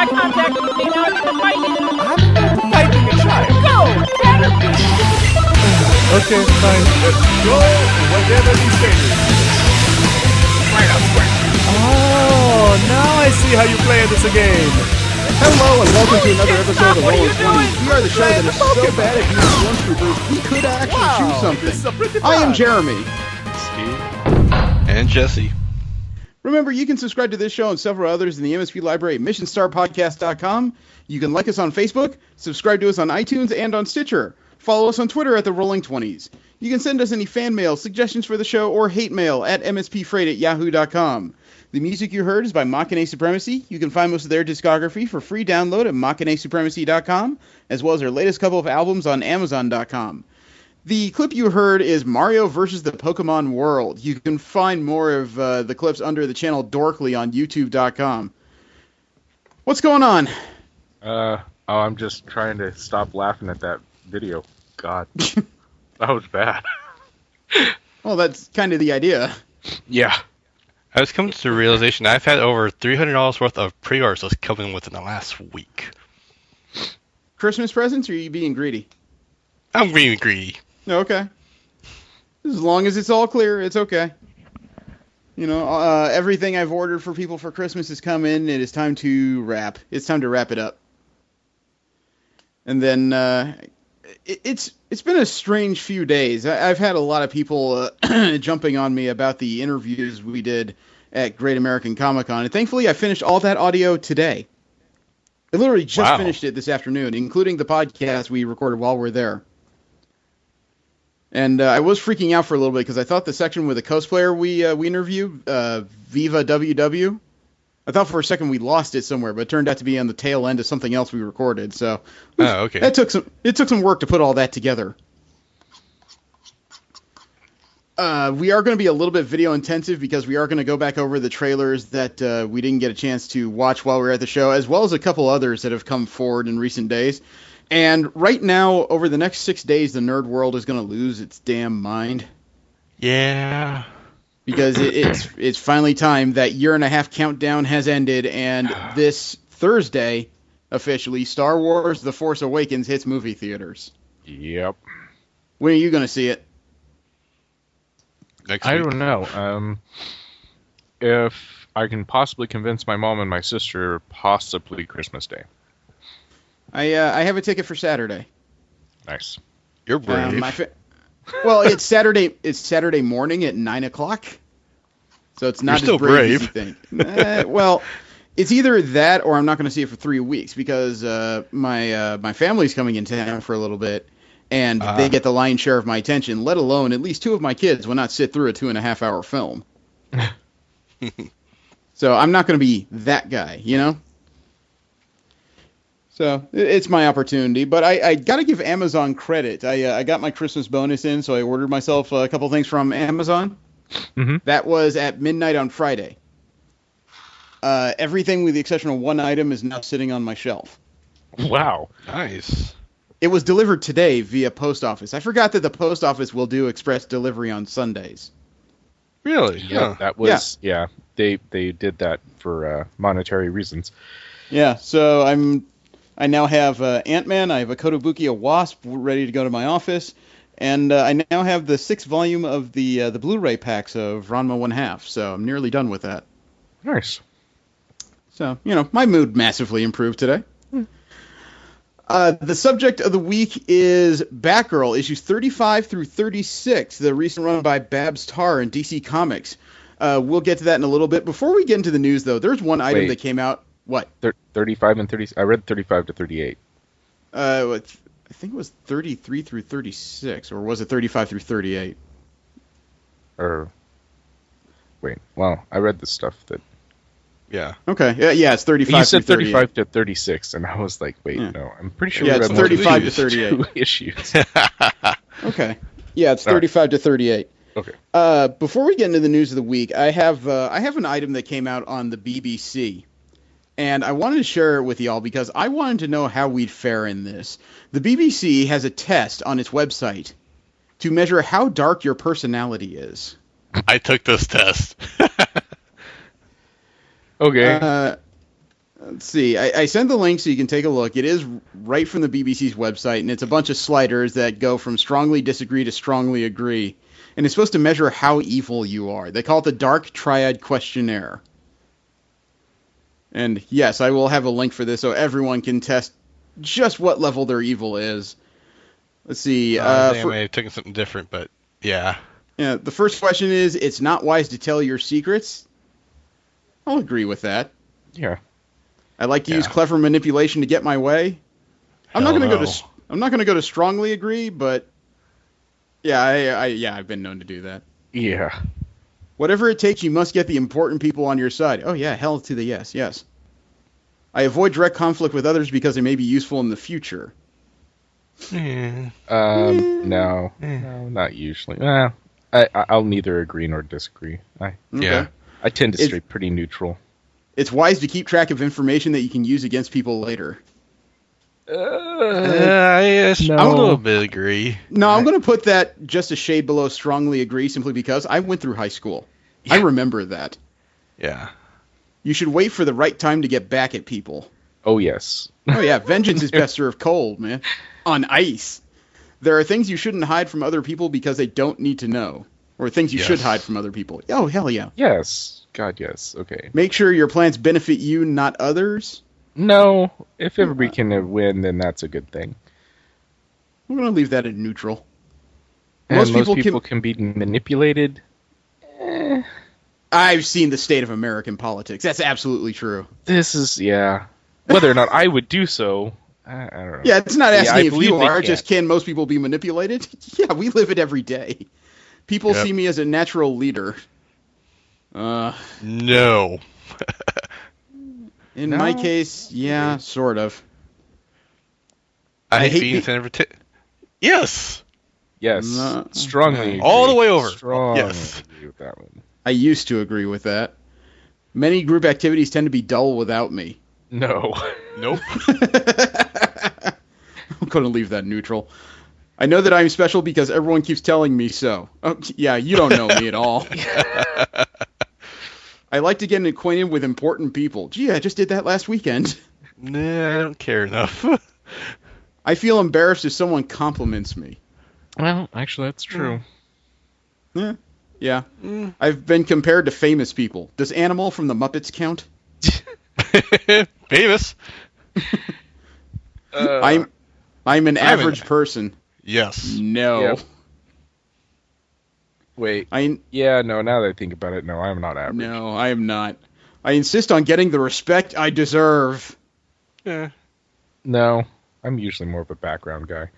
got contact with me, now I get to fight you. I'm not fighting a child. Go! Better be! Okay, fine. Go whatever you say. Right up, quick. Oh, now I see how you play this game. Hello and welcome to another episode of What are you Rolling 20s. doing? We are the show that is so bad at being stormtroopers, we could actually choose something. This is a pretty I am fun. Jeremy. Steve. And Jesse. Remember, you can subscribe to this show and several others in the MSP library at missionstarpodcast.com. You can like us on Facebook, subscribe to us on iTunes and on Stitcher. Follow us on Twitter at the Rolling 20s. You can send us any fan mail, suggestions for the show, or hate mail at mspfreight@yahoo.com. The music you heard is by Machinae Supremacy. You can find most of their discography for free download at machinaesupremacy.com, as well as their latest couple of albums on amazon.com. The clip you heard is Mario vs. the Pokemon World. You can find more of the clips under the channel Dorkly on youtube.com. What's going on? I'm just trying to stop laughing at that video. God. That was bad. Well, that's kind of the idea. Yeah. I was coming to the realization I've had over $300 worth of pre-orders that's coming within the last week. Christmas presents, or are you being greedy? I'm being greedy. Okay. As long as it's all clear, it's okay. You know, everything I've ordered for people for Christmas has come in. It is time to wrap. It's time to wrap it up. And then it's been a strange few days. I've had a lot of people jumping on me about the interviews we did at Great American Comic-Con. And thankfully, I finished all that audio today. I literally just finished it this afternoon, including the podcast we recorded while we were there. And I was freaking out for a little bit because I thought the section with the cosplayer we interviewed, Viva WW, I thought for a second we lost it somewhere, but it turned out to be on the tail end of something else we recorded. So okay. It took some work to put all that together. We are going to be a little bit video intensive because we are going to go back over the trailers that we didn't get a chance to watch while we were at the show, as well as a couple others that have come forward in recent days. And right now, over the next 6 days, the nerd world is going to lose its damn mind. Yeah. Because it's finally time. That year-and-a-half countdown has ended, and this Thursday, officially, Star Wars The Force Awakens hits movie theaters. Yep. When are you going to see it? Next I week. don't know. If I can possibly convince my mom and my sister, possibly Christmas Day. I have a ticket for Saturday. Nice. You're brave. Well, it's Saturday. It's Saturday morning at 9:00, so it's not You're as still brave as you think. Well, it's either that or I'm not going to see it for 3 weeks because my family's coming in town for a little bit, and they get the lion's share of my attention. Let alone at least two of my kids will not sit through a 2.5-hour film. So I'm not going to be that guy, you know. So it's my opportunity, but I got to give Amazon credit. I got my Christmas bonus in, so I ordered myself a couple things from Amazon. Mm-hmm. That was at midnight on Friday. Everything with the exception of one item is now sitting on my shelf. Wow. Nice. It was delivered today via post office. I forgot that the post office will do express delivery on Sundays. Really? Yeah, that was, yeah, they did that for monetary reasons. Yeah, so I now have Ant-Man, I have a Kotobukiya Wasp ready to go to my office, and I now have the 6th volume of the Blu-ray packs of Ranma 1/2, so I'm nearly done with that. Nice. So, you know, my mood massively improved today. The subject of the week is Batgirl, issues 35 through 36, the recent run by Babs Tarr in DC Comics. We'll get to that in a little bit. Before we get into the news, though, there's one item that came out. What? 35 and 30. I read 35 to 38. I think it was 33 through 36, or was it 35 through 38? Wait, well, I read the stuff that... Yeah. Okay, yeah, it's 35 You said through 38. 35 to 36, and I was like, wait, no, I'm pretty sure Yeah, we it's read more than 35 to two 38. issues. Okay. Yeah, it's 35 to 38. Okay. Before we get into the news of the week, I have an item that came out on the BBC. And I wanted to share it with y'all because I wanted to know how we'd fare in this. The BBC has a test on its website to measure how dark your personality is. I took this test. Okay. Let's see. I sent the link so you can take a look. It is right from the BBC's website, and it's a bunch of sliders that go from strongly disagree to strongly agree. And it's supposed to measure how evil you are. They call it the Dark Triad Questionnaire. And yes, I will have a link for this so everyone can test just what level their evil is. Let's see. They may have taken something different, but yeah. Yeah, the first question is, it's not wise to tell your secrets. I'll agree with that. Yeah. I like to use clever manipulation to get my way. I'm not Hell going to no. I'm not going to go to strongly agree, but yeah, I've been known to do that. Yeah. Whatever it takes, you must get the important people on your side. Oh yeah, hell to the yes, yes. I avoid direct conflict with others because they may be useful in the future. No, not usually. Well, I'll neither agree nor disagree. Okay. Yeah. I tend to stay pretty neutral. It's wise to keep track of information that you can use against people later. I a little bit agree. No, I'm going to put that just a shade below strongly agree simply because I went through high school. Yeah. I remember that. Yeah. You should wait for the right time to get back at people. Oh, yes. Oh, yeah, vengeance is best served cold, man. On ice. There are things you shouldn't hide from other people because they don't need to know. Or things you should hide from other people. Oh, hell yeah. Yes. God, yes. Okay. Make sure your plans benefit you, not others. No, if everybody can win, then that's a good thing. I'm going to leave that in neutral. And Most most people people can be manipulated. I've seen the state of American politics. That's absolutely true. This is, yeah. Whether or not I would do so, I don't know. Yeah, it's not asking I if believe you they are, can. just can most people be manipulated? Yeah, we live it every day. People see me as a natural leader. No. In my case, yeah, sort of. I hate hate being Yes. Yes. No. Strongly agree. All the way over. Strongly Yes. agree with that one. I used to agree with that. Many group activities tend to be dull without me. No. Nope. I'm going to leave that neutral. I know that I'm special because everyone keeps telling me so. Oh, yeah, you don't know me at all. I like to get acquainted with important people. Gee, I just did that last weekend. Nah, I don't care enough. I feel embarrassed if someone compliments me. Well, actually, that's true. Yeah. I've been compared to famous people. Does Animal from the Muppets count? Famous. I'm an average person. Yes. No. Yep. Wait. Yeah, no, now that I think about it, no, I'm not average. No, I am not. I insist on getting the respect I deserve. Yeah. No, I'm usually more of a background guy.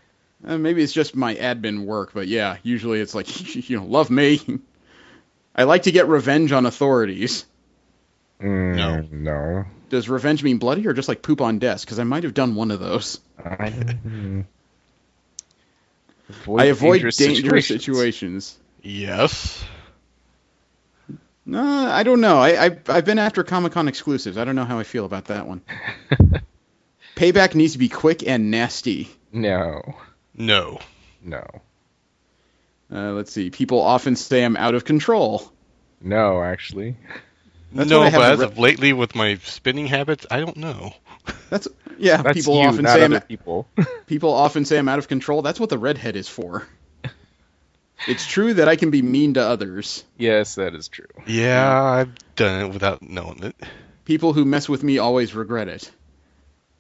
Maybe it's just my admin work, but yeah, usually it's like, love me. I like to get revenge on authorities. No. No. Does revenge mean bloody or just like poop on desk? Because I might have done one of those. I avoid dangerous situations. Yes. No, I don't know. I've been after Comic-Con exclusives. I don't know how I feel about that one. Payback needs to be quick and nasty. No. No. Let's see. People often say I'm out of control. No, actually. That's No, what I have but to as of lately with my spinning habits, I don't know. That's people you, often not say other people. people often say I'm out of control. That's what the redhead is for. It's true that I can be mean to others. Yes, that is true. Yeah, I've done it without knowing it. People who mess with me always regret it.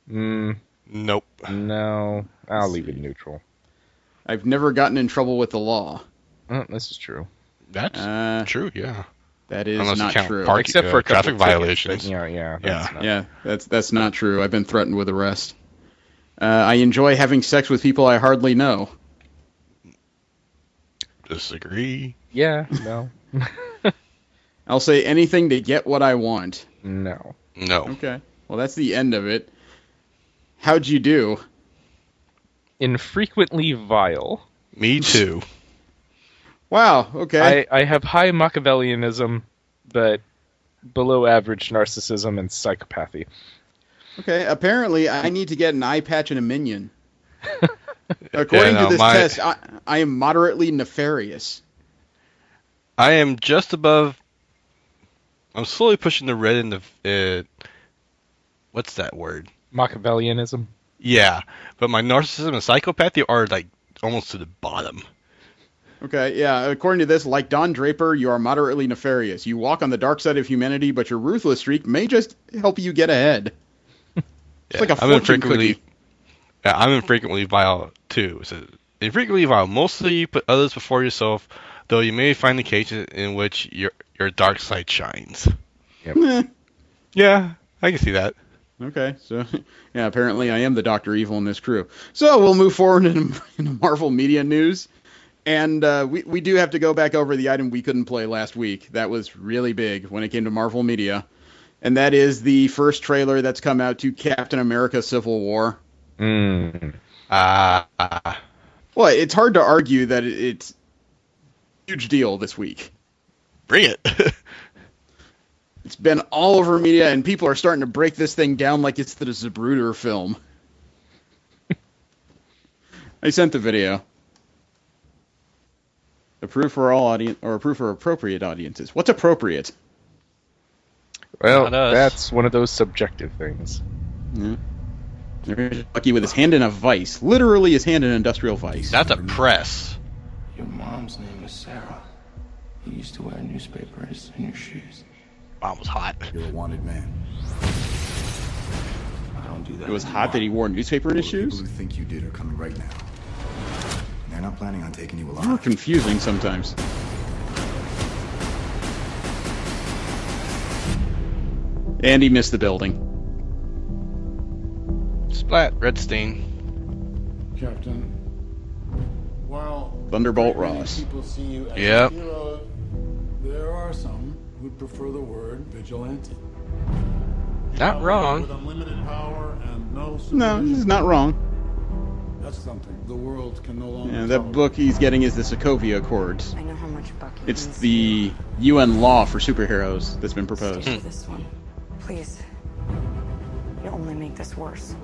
Nope. No, I'll leave it neutral. I've never gotten in trouble with the law. This is true. That's true, yeah. That is Unless you not count true. Except for a couple traffic tickets, violations. but yeah. Yeah. That's not true. I've been threatened with arrest. I enjoy having sex with people I hardly know. Disagree. Yeah, no. I'll say anything to get what I want. No. No. Okay. Well, that's the end of it. How'd you do? Infrequently vile. Me too. Wow, okay. I have high Machiavellianism, but below average narcissism and psychopathy. Okay, apparently I need to get an eye patch and a minion. According to this my- test, I am moderately nefarious. I am just above. I'm slowly pushing the red and the what's that word? Machiavellianism. Yeah, but my narcissism and psychopathy are like almost to the bottom. Okay, yeah. According to this, like Don Draper, you are moderately nefarious. You walk on the dark side of humanity, but your ruthless streak may just help you get ahead. It's like a fortune cookie. Yeah, I'm infrequently vile too. So infrequently vile. Mostly you put others before yourself, though you may find occasions in which your dark side shines. Yep. Yeah, I can see that. Okay, so yeah, apparently I am the Dr. Evil in this crew. So we'll move forward into Marvel media news. And we do have to go back over the item we couldn't play last week. That was really big when it came to Marvel media. And that is the first trailer that's come out to Captain America Civil War. Mm. Well, it's hard to argue that it's a huge deal this week. Bring it. It's been all over media, and people are starting to break this thing down like it's the Zapruder film. I sent the video. Approved for all audience, or approved for appropriate audiences. What's appropriate? Well, Not us. that's one of those subjective things. Yeah. There's Bucky with his hand in a vice. Literally his hand in an industrial vice. That's a press. Your mom's name was Sarah. You used to wear newspapers in your shoes. Mom was hot. You're a wanted man. I don't do that. It was hot that he wore a newspaper in his People shoes? who think you did are coming right now. They're not planning on taking you More alive. confusing sometimes. And he missed the building. Splat, red stain. Captain, while Thunderbolt many Ross. people see you as Yep. a hero, there are some who prefer the word vigilante. Not With wrong. unlimited power and no No, supervision. he's not wrong. That's something the world can no longer Yeah, that tolerate. book he's getting is the Sokovia Accords. I know how much Bucky It's means the UN law for superheroes that's been to proposed. you. This one, please. You'll only make this worse.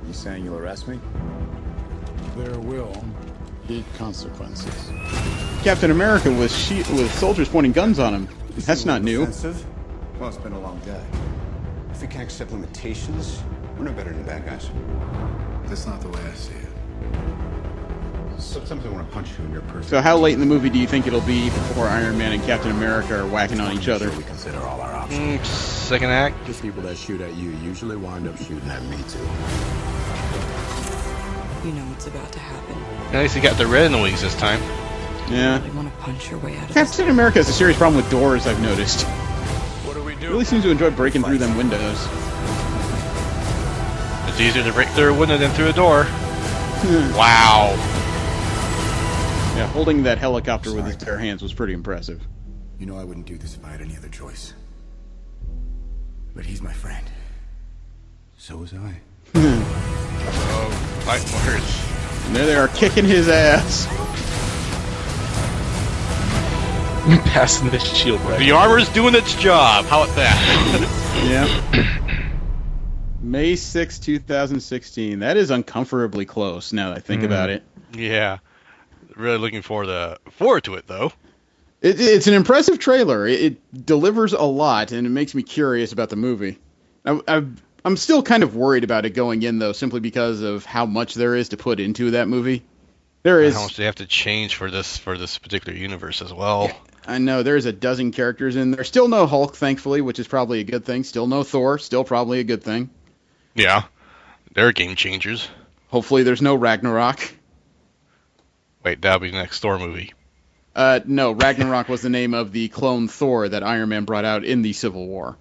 You saying you'll arrest me? There will be consequences. Captain America with soldiers pointing guns on him. That's not new. Offensive? Well, it's been a long day. If we can't accept limitations, we're no better than the bad guys. That's not the way I see it. Sometimes I want to punch you in your person. So how late in the movie do you think it'll be before Iron Man and Captain America are whacking on each other? We consider all our options. Second act. The people that shoot at you usually wind up shooting at me too. You know what's about to happen. At least he got the red in the wings this time. Yeah. You want to punch your way out of this. Captain America has a serious problem with doors, I've noticed. What do we do? Really seems to enjoy breaking through them windows. It's easier to break through a window than through a door. Wow. Yeah, holding that helicopter with his bare hands was pretty impressive. You know I wouldn't do this if I had any other choice. But he's my friend. So was I. Oh, fight words. And there they are, kicking his ass. Passing the shield right. The armor's doing its job. How about that? Yeah. May 6, 2016. That is uncomfortably close now that I think about it. Yeah. Really looking forward to it, though. It's an impressive trailer. It delivers a lot, and it makes me curious about the movie. I'm still kind of worried about it going in, though, simply because of how much there is to put into that movie. There is. How much they have to change for this particular universe as well. I know there's a dozen characters in there. Still no Hulk, thankfully, which is probably a good thing. Still no Thor, still probably a good thing. Yeah. They're game changers. Hopefully there's no Ragnarok. Wait, that'll be the next Thor movie. No, Ragnarok was the name of the clone Thor that Iron Man brought out in the Civil War.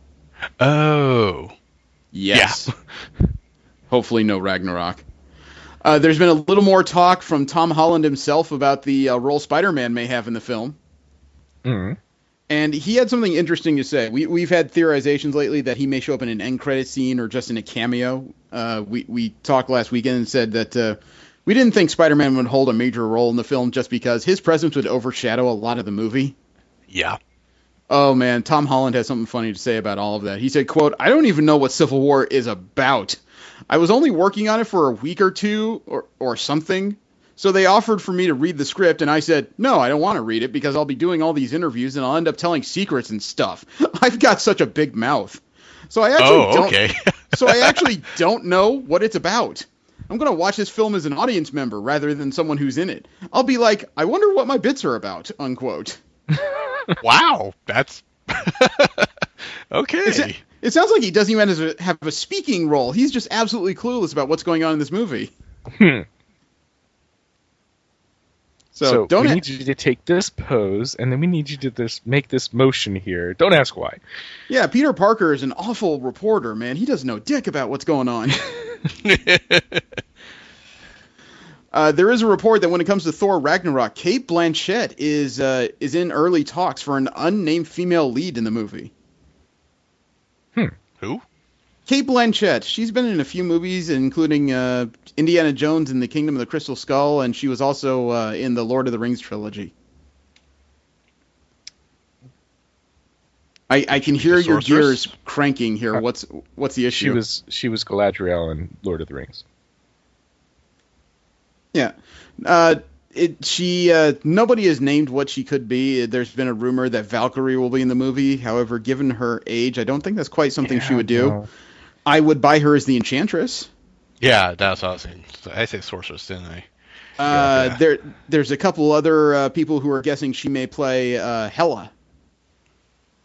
Oh. Yes. Yeah. Hopefully no Ragnarok. There's been a little more talk from Tom Holland himself about the role Spider-Man may have in the film. Mm-hmm. And he had something interesting to say. We've had theorizations lately that he may show up in an end credit scene or just in a cameo. We talked last weekend and said that we didn't think Spider-Man would hold a major role in the film just because his presence would overshadow a lot of the movie. Yeah. Oh, man, Tom Holland has something funny to say about all of that. He said, quote, "I don't even know what Civil War is about. I was only working on it for a week or two or something. So they offered for me to read the script, and I said, no, I don't want to read it because I'll be doing all these interviews and I'll end up telling secrets and stuff. I've got such a big mouth. So I actually So I actually don't know what it's about. I'm going to watch this film as an audience member rather than someone who's in it. I'll be like, I wonder what my bits are about, unquote. Wow, that's... okay. It sounds like he doesn't even have a speaking role. He's just absolutely clueless about what's going on in this movie. So we need you to take this pose, and then we need you to make this motion here. Don't ask why. Yeah, Peter Parker is an awful reporter, man. He doesn't know dick about what's going on. There is a report that when it comes to Thor Ragnarok, Cate Blanchett is in early talks for an unnamed female lead in the movie. Who? Cate Blanchett. She's been in a few movies, including Indiana Jones and the Kingdom of the Crystal Skull, and she was also in the Lord of the Rings trilogy. I can hear your gears cranking here. What's the issue? She was Galadriel in Lord of the Rings. Yeah. Nobody has named what she could be. There's been a rumor that Valkyrie will be in the movie. However, given her age, I don't think that's quite something she would do. No. I would buy her as the Enchantress. Yeah, that's what I was saying. I say Sorceress, didn't I? There's a couple other people who are guessing she may play Hela,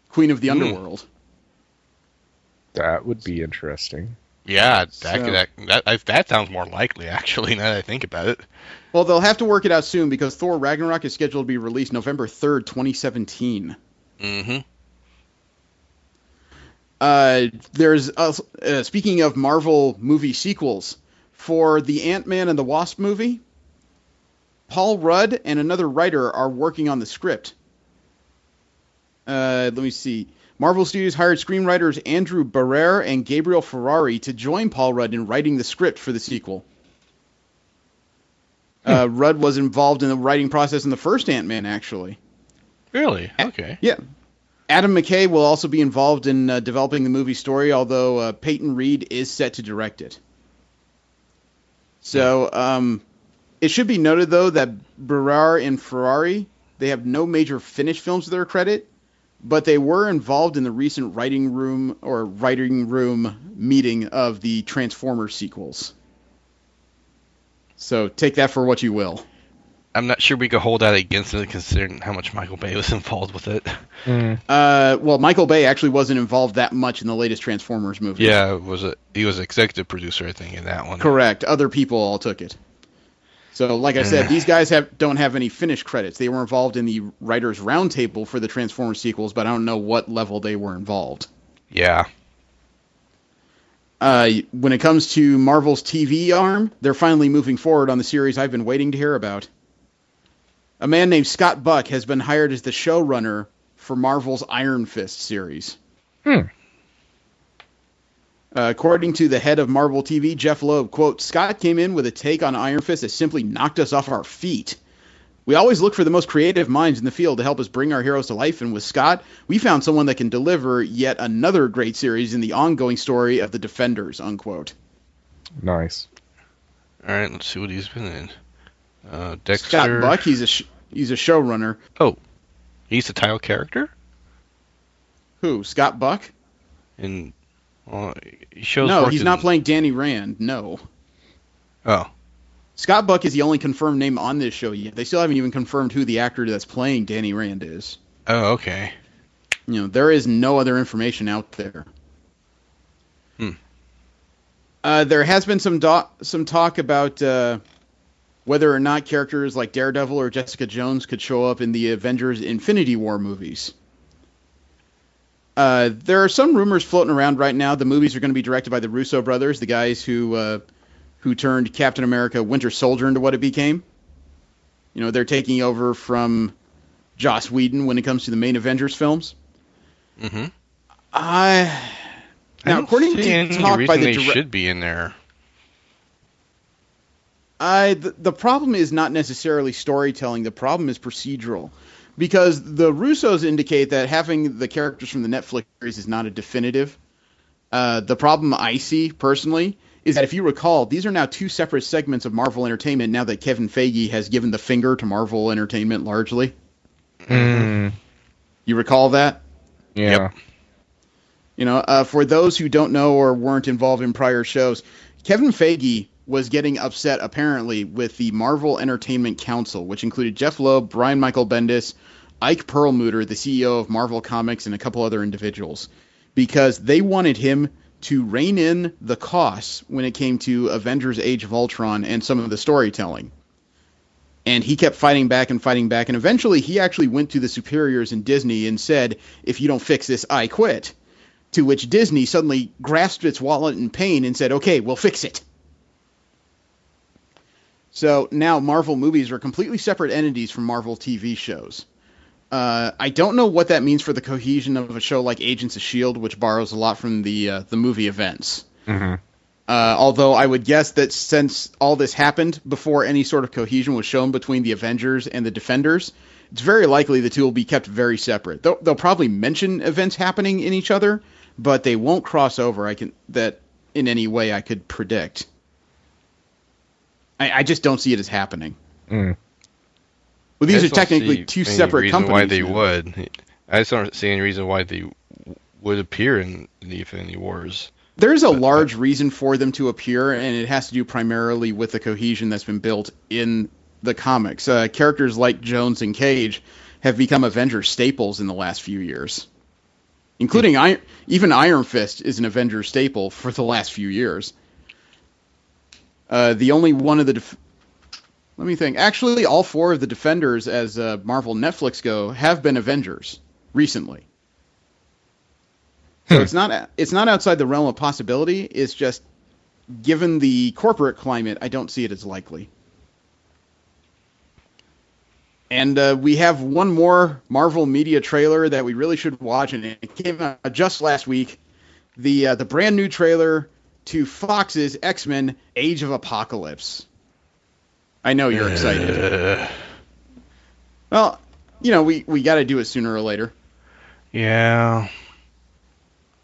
Queen of the Underworld. That would be interesting. Yeah, that sounds more likely, actually, now that I think about it. Well, they'll have to work it out soon because Thor Ragnarok is scheduled to be released November 3rd, 2017. Mm-hmm. There's speaking of Marvel movie sequels, for the Ant-Man and the Wasp movie, Paul Rudd and another writer are working on the script. Let me see. Marvel Studios hired screenwriters Andrew Barrere and Gabriel Ferrari to join Paul Rudd in writing the script for the sequel. Rudd was involved in the writing process in the first Ant-Man, actually. Really? Okay. Yeah. Adam McKay will also be involved in developing the movie story, although Peyton Reed is set to direct it. So, it should be noted, though, that Barrere and Ferrari, they have no major finished films to their credit, but they were involved in the recent writing room meeting of the Transformers sequels. So take that for what you will. I'm not sure we could hold that against it, considering how much Michael Bay was involved with it. Well, Michael Bay actually wasn't involved that much in the latest Transformers movie. Yeah, he was executive producer, I think, in that one. Correct. Other people all took it. So, like I said, these guys don't have any finished credits. They were involved in the writers' roundtable for the Transformers sequels, but I don't know what level they were involved. Yeah. When it comes to Marvel's TV arm, they're finally moving forward on the series I've been waiting to hear about. A man named Scott Buck has been hired as the showrunner for Marvel's Iron Fist series. According to the head of Marvel TV, Jeff Loeb, quote, Scott came in with a take on Iron Fist that simply knocked us off our feet. We always look for the most creative minds in the field to help us bring our heroes to life, and with Scott, we found someone that can deliver yet another great series in the ongoing story of the Defenders, unquote. Nice. All right, let's see what he's been in. Dexter. Scott Buck, he's a showrunner. Oh, he's the title character? Who, Scott Buck? In... he shows no, he's not playing Danny Rand, no. Oh. Scott Buck is the only confirmed name on this show yet. They still haven't even confirmed who the actor that's playing Danny Rand is. Oh, okay. There is no other information out there. There has been some talk about whether or not characters like Daredevil or Jessica Jones could show up in the Avengers Infinity War movies. There are some rumors floating around right now. The movies are going to be directed by the Russo brothers, the guys who turned Captain America Winter Soldier into what it became. They're taking over from Joss Whedon when it comes to the main Avengers films. Mm-hmm. Now, according to talk by the should be in there. The problem is not necessarily storytelling. The problem is procedural. Because the Russos indicate that having the characters from the Netflix series is not a definitive. The problem I see, personally, is that if you recall, these are now two separate segments of Marvel Entertainment now that Kevin Feige has given the finger to Marvel Entertainment largely. You recall that? Yeah. For those who don't know or weren't involved in prior shows, Kevin Feige was getting upset, apparently, with the Marvel Entertainment Council, which included Jeff Loeb, Brian Michael Bendis, Ike Perlmutter, the CEO of Marvel Comics, and a couple other individuals, because they wanted him to rein in the costs when it came to Avengers Age of Ultron and some of the storytelling. And he kept fighting back, and eventually he actually went to the superiors in Disney and said, if you don't fix this, I quit. To which Disney suddenly grasped its wallet in pain and said, okay, we'll fix it. So now Marvel movies are completely separate entities from Marvel TV shows. I don't know what that means for the cohesion of a show like Agents of S.H.I.E.L.D., which borrows a lot from the movie events. Mm-hmm. Although I would guess that since all this happened before any sort of cohesion was shown between the Avengers and the Defenders, it's very likely the two will be kept very separate. They'll probably mention events happening in each other, but they won't cross over. That in any way I could predict. I just don't see it as happening. Mm. Well, these are technically two separate companies. Why they would? I just don't see any reason why they would appear in the Infinity Wars. There's a large reason for them to appear, and it has to do primarily with the cohesion that's been built in the comics. Characters like Jones and Cage have become Avengers staples in the last few years, including even Iron Fist is an Avengers staple for the last few years. The only one of the let me think. Actually, all four of the Defenders, as Marvel Netflix go, have been Avengers recently. So it's not outside the realm of possibility. It's just, given the corporate climate, I don't see it as likely. And we have one more Marvel media trailer that we really should watch, and it came out just last week. The brand new trailer to Fox's X-Men: Age of Apocalypse. I know you're excited. Well, we got to do it sooner or later. Yeah.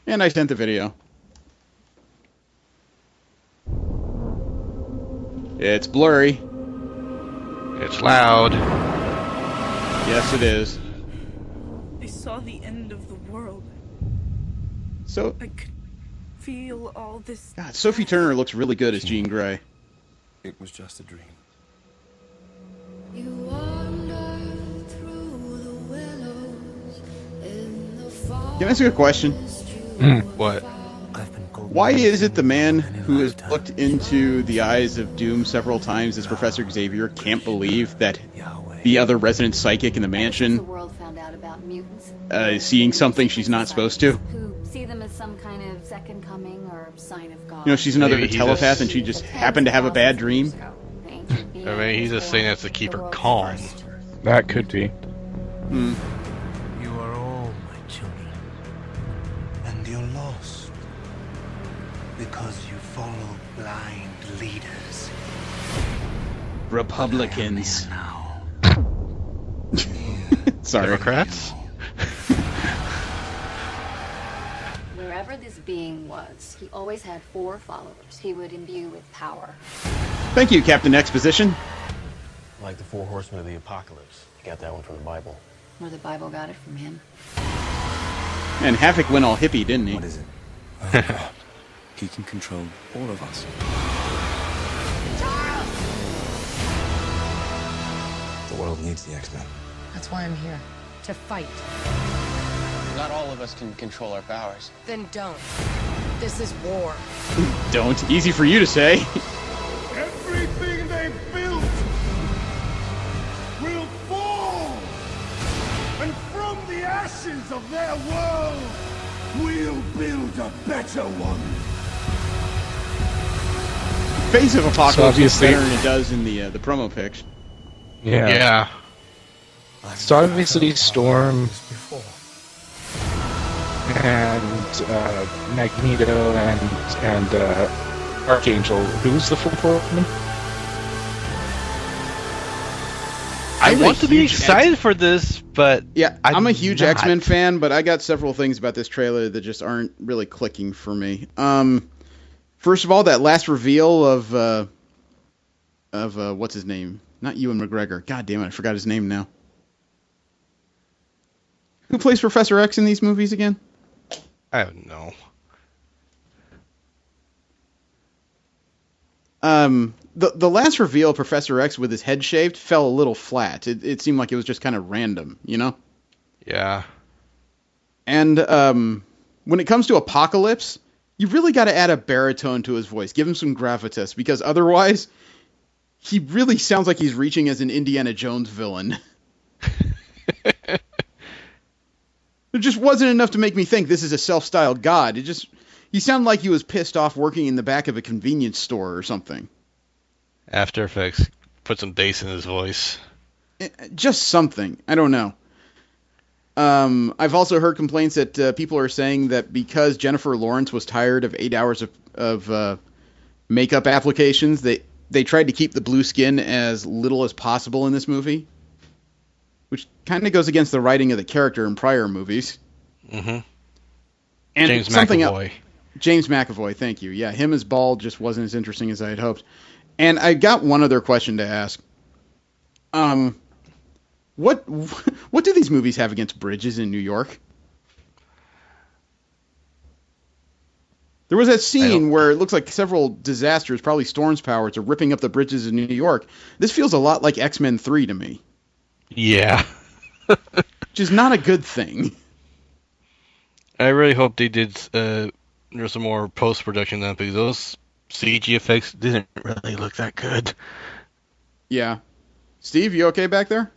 And I sent the video. It's blurry. It's loud. Yes, it is. I saw the end of the world. So I could feel all this. God, Sophie Turner looks really good as Jean Grey. It was just a dream. Can I ask you a question? What? Why is it the man who has looked into the eyes of Doom several times as Professor Xavier can't believe that the other resident psychic in the mansion The world found out about mutants. is seeing something she's not supposed to? Who see them as some kind of second coming or sign of God. She's another Maybe he's telepath and she just happened to have a bad dream? I mean, he's just saying that to keep her calm. That could be. Hmm. You are all my children, and you're lost because you follow blind leaders. Republicans. Sorry. Democrats? Wherever this being was, he always had 4 followers he would imbue with power. Thank you, Captain Exposition. Like the 4 horsemen of the apocalypse. You got that one from the Bible. Or the Bible got it from him. And Havoc went all hippie, didn't he? What is it? He can control all of us. The world needs the X-Men. That's why I'm here. To fight. Not all of us can control our powers. Then don't. This is war. Don't. Easy for you to say. Everything they built will fall. And from the ashes of their world, we'll build a better one. Face of Apocalypse So obviously- is better than it does in the promo pics. Yeah. So obviously Storm and Magneto and Archangel. Who's the 4th horseman? I I'm a want to be huge excited for this, but Yeah, I'm a huge not. X-Men fan, but I got several things about this trailer that just aren't really clicking for me. First of all, that last reveal of what's his name? Not Ewan McGregor. God damn it, I forgot his name now. Who plays Professor X in these movies again? I don't know. The last reveal of Professor X with his head shaved fell a little flat. It seemed like it was just kind of random, you know? Yeah. And when it comes to Apocalypse, you really got to add a baritone to his voice. Give him some gravitas, because otherwise, he really sounds like he's reaching as an Indiana Jones villain. There just wasn't enough to make me think this is a self-styled god. He sounded like he was pissed off working in the back of a convenience store or something. After Effects put some bass in his voice. Just something. I don't know. I've also heard complaints that people are saying that because Jennifer Lawrence was tired of 8 hours of makeup applications, they tried to keep the blue skin as little as possible in this movie, which kind of goes against the writing of the character in prior movies. Mm-hmm. And James something McAvoy. James McAvoy, thank you. Yeah, him as bald just wasn't as interesting as I had hoped. And I got one other question to ask. What do these movies have against bridges in New York? There was that scene where it looks like several disasters, probably storms powers, are ripping up the bridges in New York. This feels a lot like X-Men 3 to me. Yeah. Which is not a good thing. I really hope they did there's some more post-production on that, because those CG effects didn't really look that good. Yeah. Steve, you okay back there?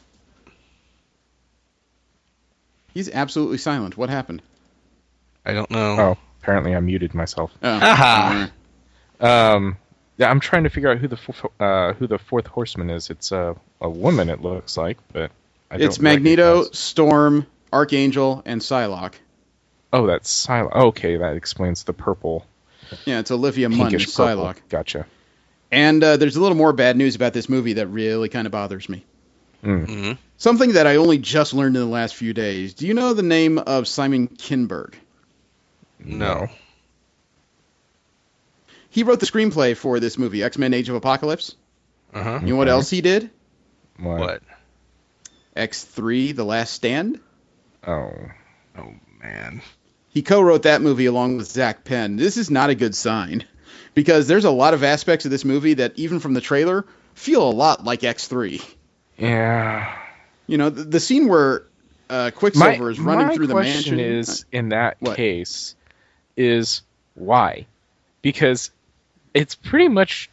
He's absolutely silent. What happened? I don't know. Oh, apparently I muted myself. Oh. Aha! Yeah, I'm trying to figure out who the fourth horseman is. It's a woman, it looks like, but I don't It's Magneto, recognize. Storm, Archangel, and Psylocke. Oh, that's Psylocke. Okay, that explains the purple. Yeah, it's Olivia Munn as Pinkish purple. Psylocke. Gotcha. And there's a little more bad news about this movie that really kind of bothers me. Mm-hmm. Something that I only just learned in the last few days. Do you know the name of Simon Kinberg? No. He wrote the screenplay for this movie, X-Men Age of Apocalypse. Uh-huh. You know what else he did? What? X3, The Last Stand. Oh, man. He co-wrote that movie along with Zach Penn. This is not a good sign, because there's a lot of aspects of this movie that, even from the trailer, feel a lot like X3. Yeah. You know, the scene where Quicksilver is running through the mansion. My question is, in that case, is why? Because it's pretty much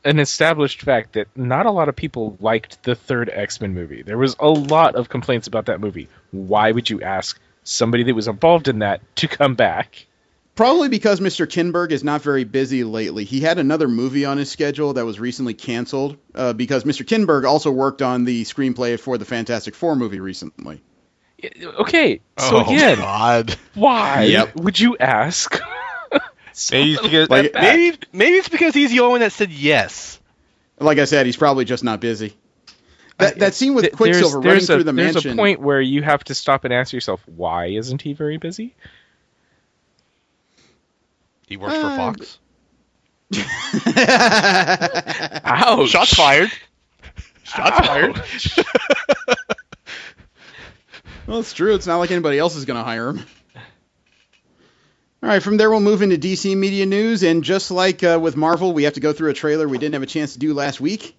an established fact that not a lot of people liked the third X-Men movie. There was a lot of complaints about that movie. Why would you ask somebody that was involved in that to come back? Probably because Mr. Kinberg is not very busy lately. He had another movie on his schedule that was recently canceled because Mr. Kinberg also worked on the screenplay for the Fantastic Four movie recently. Okay, so again, God. Why would you ask? Maybe it's because he's the only one that said yes. Like I said, he's probably just not busy. That scene with Quicksilver running through the mansion. There's a point where you have to stop and ask yourself, why isn't he very busy? He works for Fox. Ouch! Shots fired. Shots fired. Well, it's true. It's not like anybody else is going to hire him. All right, from there we'll move into DC media news, and just like with Marvel, we have to go through a trailer we didn't have a chance to do last week,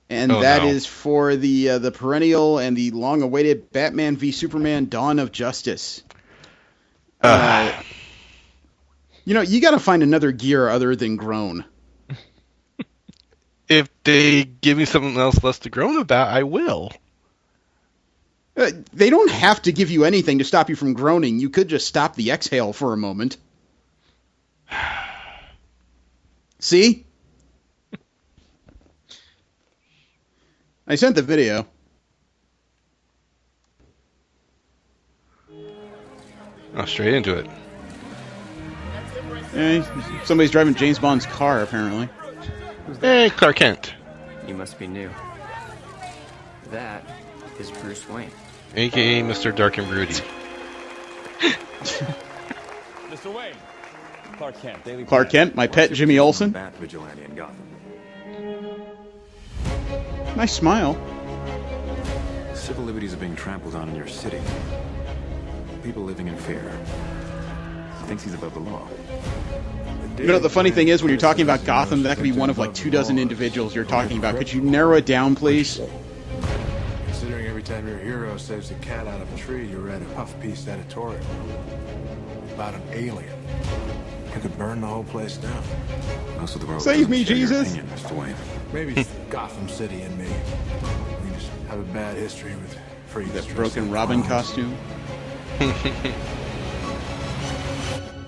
and that is for the perennial and the long-awaited Batman v Superman: Dawn of Justice. You know, you got to find another gear other than groan. If they give me something else less to groan about, I will. They don't have to give you anything to stop you from groaning. You could just stop the exhale for a moment. See? I sent the video. Oh, straight into it. Somebody's driving James Bond's car, apparently. Hey, Clark Kent. You must be new. That is Bruce Wayne. A.K.A. Mr. Dark and Broody. Mr. Wayne. Clark Kent, Daily Clark Kent, my pet Jimmy Olsen. Bat vigilante in Gotham. Nice smile. Civil liberties are being trampled on in your city. People living in fear. thinks he's above the law. You know, the funny thing is, when you're talking about Gotham, that could be one of like 24 individuals you're talking about. Could you narrow it down, please? Considering every time your hero saves a cat out of a tree, you read a puff-piece editorial about an alien. You could burn the whole place down. Most of the world Save me, doesn't share your Jesus! opinion, Mr. Wayne. Maybe it's Gotham City and me. We just have a bad history with freaks. That broken Robin costume.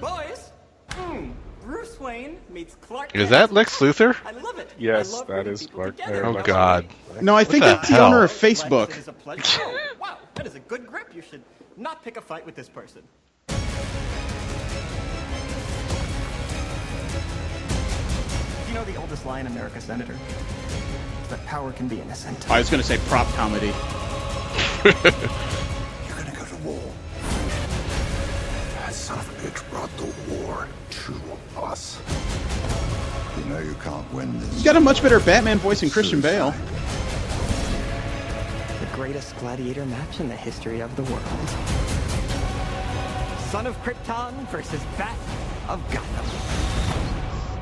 Boys, Bruce Wayne meets Clark Is that Lex Luthor? I love it. Yes, that is Clark. Oh God. No, I think that's the owner of Facebook. It is a pleasure. Oh, wow, that is a good grip. You should not pick a fight with this person. You know the oldest lie in America, Senator? That power can be innocent. I was going to say prop comedy. You're gonna go to war. That son of a bitch brought the war to us. You know you can't win this. He's got a much better Batman voice than Christian Bale. The greatest gladiator match in the history of the world. Son of Krypton versus Bat of Gotham.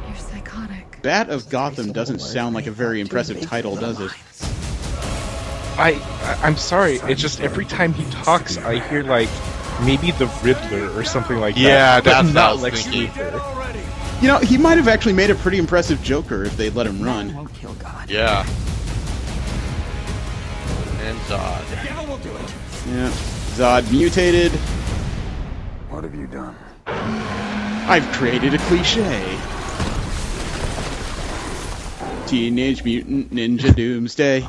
You're psychotic. Bat of Gotham doesn't sound like a very impressive title, does it? I'm sorry. It's just every time he talks, I hear like maybe the Riddler or something like that. Yeah, but that's not what I was Lex thinking. Luthor. You know, he might have actually made a pretty impressive Joker if they'd let him run. Won't kill God. Yeah. And Zod. The devil will do it. Yeah. Zod mutated. What have you done? I've created a cliche. Teenage Mutant Ninja Doomsday.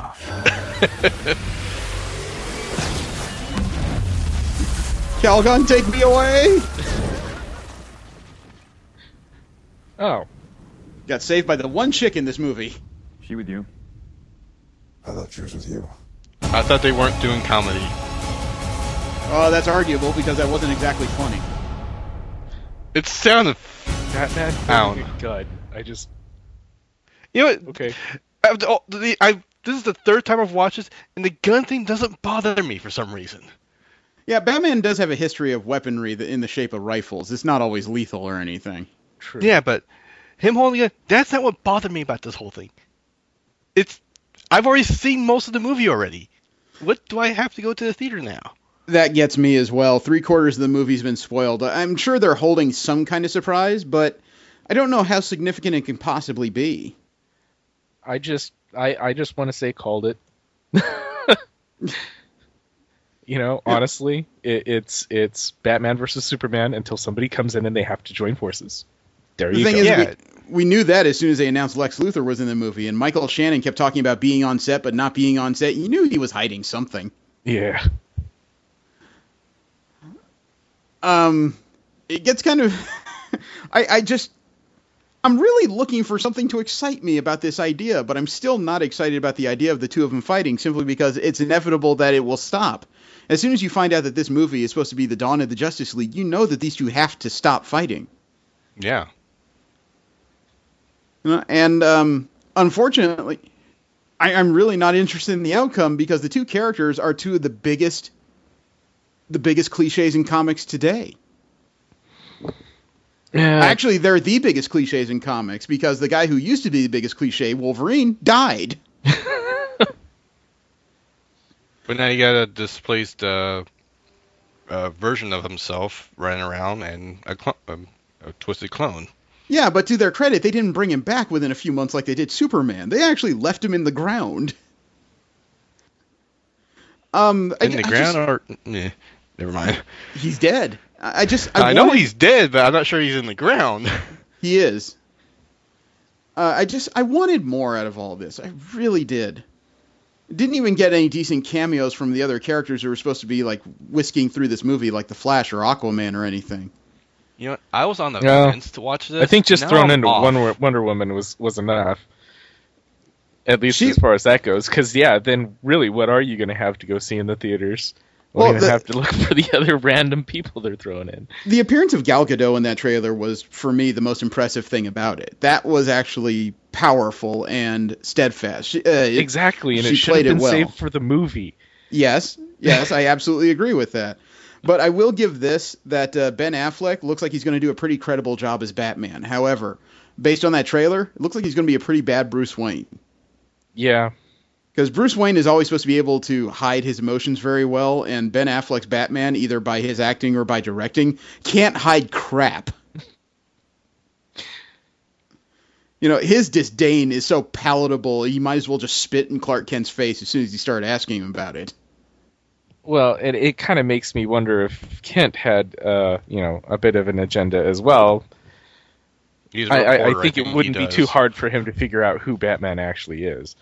Calgon, take me away! Oh. Got saved by the one chick in this movie. She with you? I thought she was with you. I thought they weren't doing comedy. Oh, that's arguable because that wasn't exactly funny. It sounded. Batman Down. a gun. I just. You know what? Okay. This is the third time I've watched this, and the gun thing doesn't bother me for some reason. Yeah, Batman does have a history of weaponry in the shape of rifles. It's not always lethal or anything. True. Yeah, but him holding it, that's not what bothered me about this whole thing. I've already seen most of the movie already. What do I have to go to the theater now? That gets me as well. 3/4 of the movie's been spoiled. I'm sure they're holding some kind of surprise, but I don't know how significant it can possibly be. I just want to say called it. You know, honestly, it's Batman versus Superman until somebody comes in and they have to join forces. There you go. The thing is, we knew that as soon as they announced Lex Luthor was in the movie, and Michael Shannon kept talking about being on set but not being on set. You knew he was hiding something. Yeah. It gets kind of... I'm really looking for something to excite me about this idea, but I'm still not excited about the idea of the two of them fighting simply because it's inevitable that it will stop. As soon as you find out that this movie is supposed to be the dawn of the Justice League, you know that these two have to stop fighting. Yeah. And unfortunately, I'm really not interested in the outcome because the two characters are two of the biggest cliches in comics today. Yeah. Actually, they're the biggest cliches in comics because the guy who used to be the biggest cliche, Wolverine, died. But now you got a displaced version of himself running around and a twisted clone. Yeah, but to their credit, they didn't bring him back within a few months like they did Superman. They actually left him in the ground. Never mind. He's dead. I know he's dead, but I'm not sure he's in the ground. He is. I wanted more out of all this. I really did. Didn't even get any decent cameos from the other characters who were supposed to be like whisking through this movie, like the Flash or Aquaman or anything. You know, I was on the fence to watch this. I think just now thrown I'm into off. Wonder Woman was enough. At least as far as that goes. Because, yeah, then really, what are you going to have to go see in the theaters? We're going to have to look for the other random people they're throwing in. The appearance of Gal Gadot in that trailer was, for me, the most impressive thing about it. That was actually powerful and steadfast. Exactly, and she it should have been saved for the movie. Yes, I absolutely agree with that. But I will give this, that Ben Affleck looks like he's going to do a pretty credible job as Batman. However, based on that trailer, it looks like he's going to be a pretty bad Bruce Wayne. Yeah. Because Bruce Wayne is always supposed to be able to hide his emotions very well, and Ben Affleck's Batman, either by his acting or by directing, can't hide crap. His disdain is so palatable, you might as well just spit in Clark Kent's face as soon as you start asking him about it. Well, it kind of makes me wonder if Kent had, a bit of an agenda as well. I think it wouldn't be too hard for him to figure out who Batman actually is.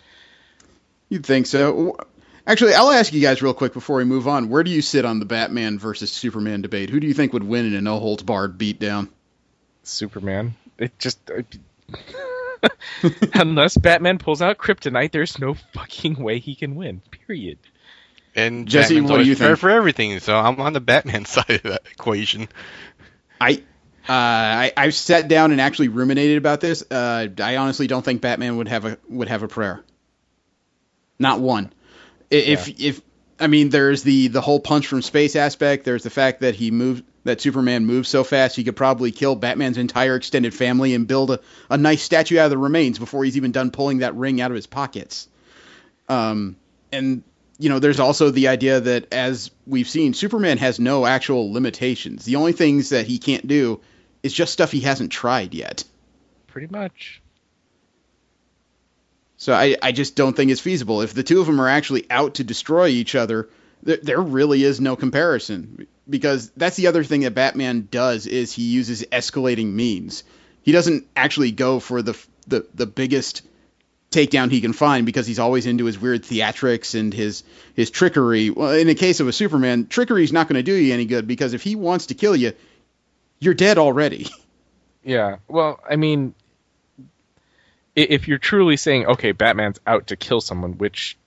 You'd think so. Actually, I'll ask you guys real quick before we move on. Where do you sit on the Batman versus Superman debate? Who do you think would win in a no-holds-barred beatdown? Superman. Unless Batman pulls out kryptonite, there's no fucking way he can win. Period. And Jesse, Batman's what do you fair think? for everything, so I'm on the Batman side of that equation. I've sat down and actually ruminated about this. I honestly don't think Batman would have a prayer. Not one. If there's the whole punch from space aspect. There's the fact that Superman moves so fast he could probably kill Batman's entire extended family and build a nice statue out of the remains before he's even done pulling that ring out of his pockets. And there's also the idea that, as we've seen, Superman has no actual limitations. The only things that he can't do is just stuff he hasn't tried yet. Pretty much. So I just don't think it's feasible. If the two of them are actually out to destroy each other, there really is no comparison. Because that's the other thing that Batman does, is he uses escalating means. He doesn't actually go for the biggest takedown he can find, because he's always into his weird theatrics and his trickery. Well, in the case of a Superman, trickery is not going to do you any good, because if he wants to kill you, you're dead already. Yeah. Well, if you're truly saying, okay, Batman's out to kill someone, which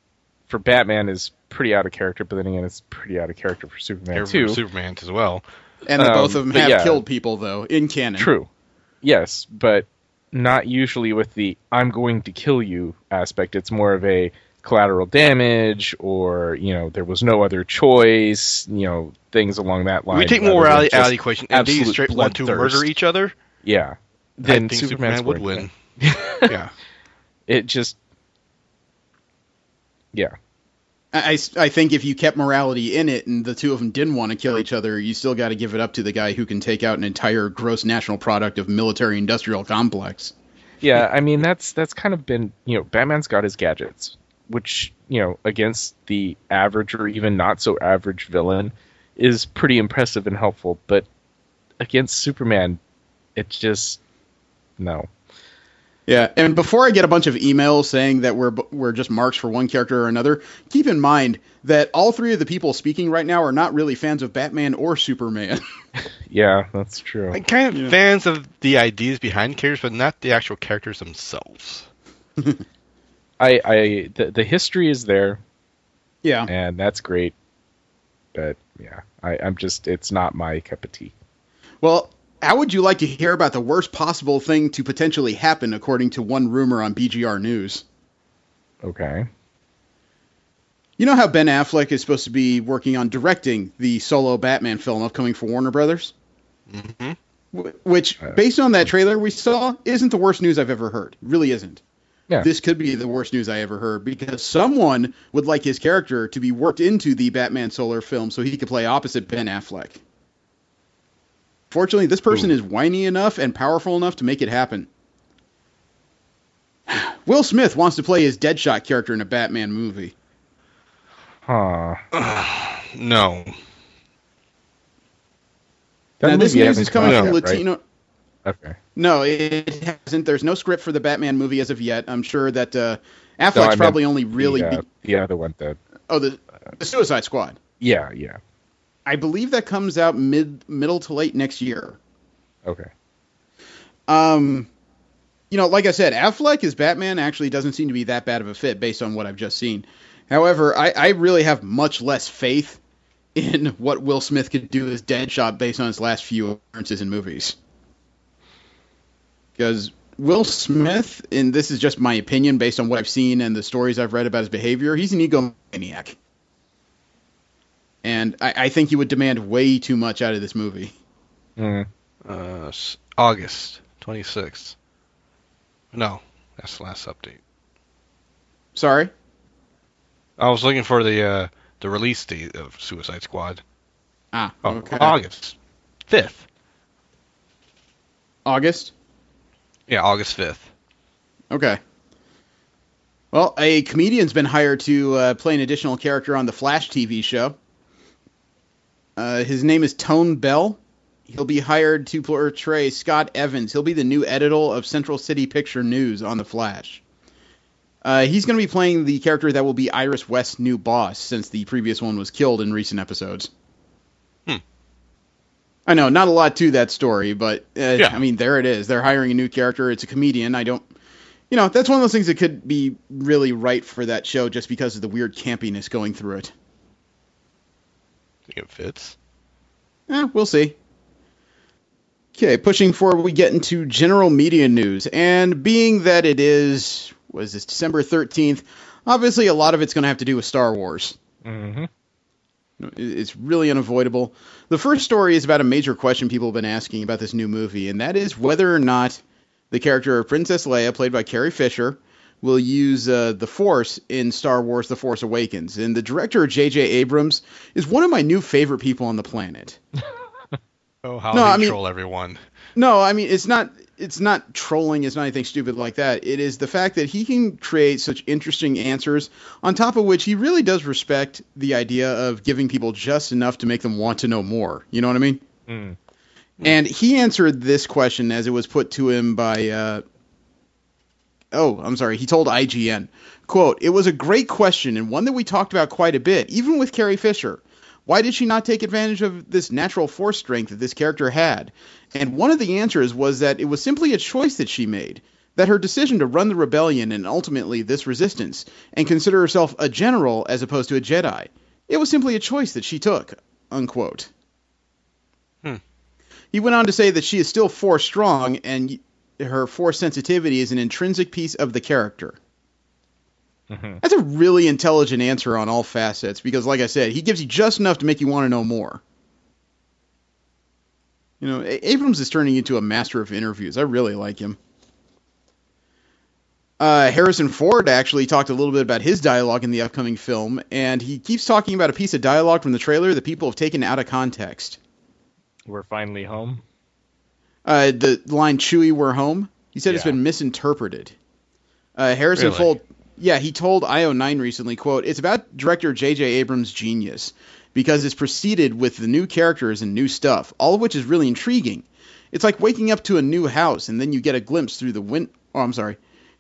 for Batman is pretty out of character, but then again, it's pretty out of character for Superman too. For Superman as well. And both of them have killed people, though, in canon. True. Yes, but not usually with the "I'm going to kill you" aspect. It's more of a collateral damage, or there was no other choice. Things along that line. We take morality out of the equation, and they straight want to murder each other. Yeah, then Superman would win. Yeah. It just. Yeah. I think if you kept morality in it and the two of them didn't want to kill each other, you still got to give it up to the guy who can take out an entire gross national product of military-industrial complex. Yeah, that's kind of been, Batman's got his gadgets, which, against the average or even not so average villain is pretty impressive and helpful, but against Superman, it just, no. Yeah, and before I get a bunch of emails saying that we're just marks for one character or another, keep in mind that all three of the people speaking right now are not really fans of Batman or Superman. Yeah, that's true. I'm kind of fans of the ideas behind characters, but not the actual characters themselves. The history is there. Yeah. And that's great. But yeah, I'm just, it's not my cup of tea. Well, how would you like to hear about the worst possible thing to potentially happen, according to one rumor on BGR News? Okay. You know how Ben Affleck is supposed to be working on directing the solo Batman film upcoming for Warner Brothers? Mm-hmm. Which, based on that trailer we saw, isn't the worst news I've ever heard. It really isn't. Yeah. This could be the worst news I ever heard, because someone would like his character to be worked into the Batman solo film so he could play opposite Ben Affleck. Fortunately, this person is whiny enough and powerful enough to make it happen. Will Smith wants to play his Deadshot character in a Batman movie. Huh. No. Now, this news is coming from Latino... Right? Okay. No, it hasn't. There's no script for the Batman movie as of yet. I'm sure that Affleck's probably only really... The other one, the Suicide Squad. Yeah. I believe that comes out middle to late next year. Okay. Like I said, Affleck as Batman actually doesn't seem to be that bad of a fit based on what I've just seen. However, I really have much less faith in what Will Smith could do as Deadshot based on his last few appearances in movies. Because Will Smith, and this is just my opinion based on what I've seen and the stories I've read about his behavior, he's an egomaniac. And I think he would demand way too much out of this movie. August 26th. No, that's the last update. Sorry? I was looking for the release date of Suicide Squad. Okay. August 5th. August? Yeah, August 5th. Okay. Well, a comedian's been hired to play an additional character on the Flash TV show. His name is Tone Bell. He'll be hired to portray Scott Evans. He'll be the new editor of Central City Picture News on The Flash. He's going to be playing the character that will be Iris West's new boss, since the previous one was killed in recent episodes. I know, not a lot to that story, but, I mean, there it is. They're hiring a new character. It's a comedian. That's one of those things that could be really right for that show just because of the weird campiness going through it. Think it fits? We'll see. Okay, pushing forward, we get into general media news. And being that it is, December 13th, obviously a lot of it's going to have to do with Star Wars. Mm-hmm. It's really unavoidable. The first story is about a major question people have been asking about this new movie, and that is whether or not the character of Princess Leia, played by Carrie Fisher, will use the Force in Star Wars The Force Awakens. And the director, J.J. Abrams, is one of my new favorite people on the planet. Troll everyone. No, I mean, it's not trolling. It's not anything stupid like that. It is the fact that he can create such interesting answers, on top of which he really does respect the idea of giving people just enough to make them want to know more. You know what I mean? Mm. And he answered this question as it was put to him by... he told IGN, quote, "It was a great question and one that we talked about quite a bit, even with Carrie Fisher. Why did she not take advantage of this natural force strength that this character had? And one of the answers was that it was simply a choice that she made, that her decision to run the rebellion and ultimately this resistance, and consider herself a general as opposed to a Jedi. It was simply a choice that she took," unquote. He went on to say that she is still force strong, and her force sensitivity is an intrinsic piece of the character. Mm-hmm. That's a really intelligent answer on all facets, because like I said, he gives you just enough to make you want to know more. Abrams is turning into a master of interviews. I really like him. Harrison Ford actually talked a little bit about his dialogue in the upcoming film, and he keeps talking about a piece of dialogue from the trailer that people have taken out of context. We're finally home? The line, "Chewie, we're home," he said it's been misinterpreted. Harrison Ford... Yeah, he told IO9 recently, quote, "It's about director J.J. Abrams' genius, because it's preceded with the new characters and new stuff, all of which is really intriguing. It's like waking up to a new house, and then you get a glimpse through the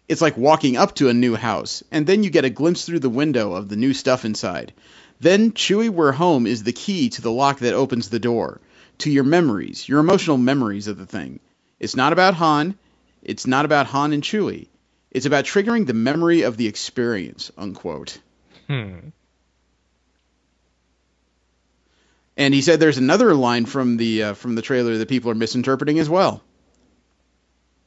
It's like walking up to a new house, and then you get a glimpse through the window of the new stuff inside. Then Chewie, we're home is the key to the lock that opens the door, to your memories, your emotional memories of the thing. It's not about Han. It's not about Han and Chewie. It's about triggering the memory of the experience," unquote. And he said there's another line from the trailer that people are misinterpreting as well.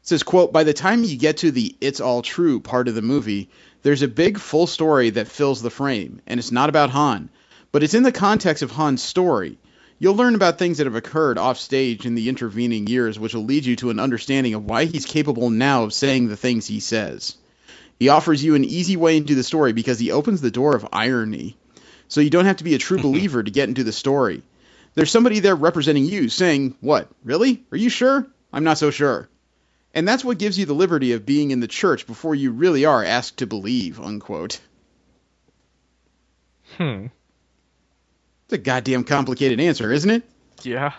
It says, quote, "By the time you get to the 'it's all true' part of the movie, there's a big full story that fills the frame, and it's not about Han, but it's in the context of Han's story. You'll learn about things that have occurred off stage in the intervening years, which will lead you to an understanding of why he's capable now of saying the things he says. He offers you an easy way into the story because he opens the door of irony. So you don't have to be a true believer to get into the story. There's somebody there representing you saying, 'What, really? Are you sure? I'm not so sure.' And that's what gives you the liberty of being in the church before you really are asked to believe," unquote. It's a goddamn complicated answer, isn't it? Yeah.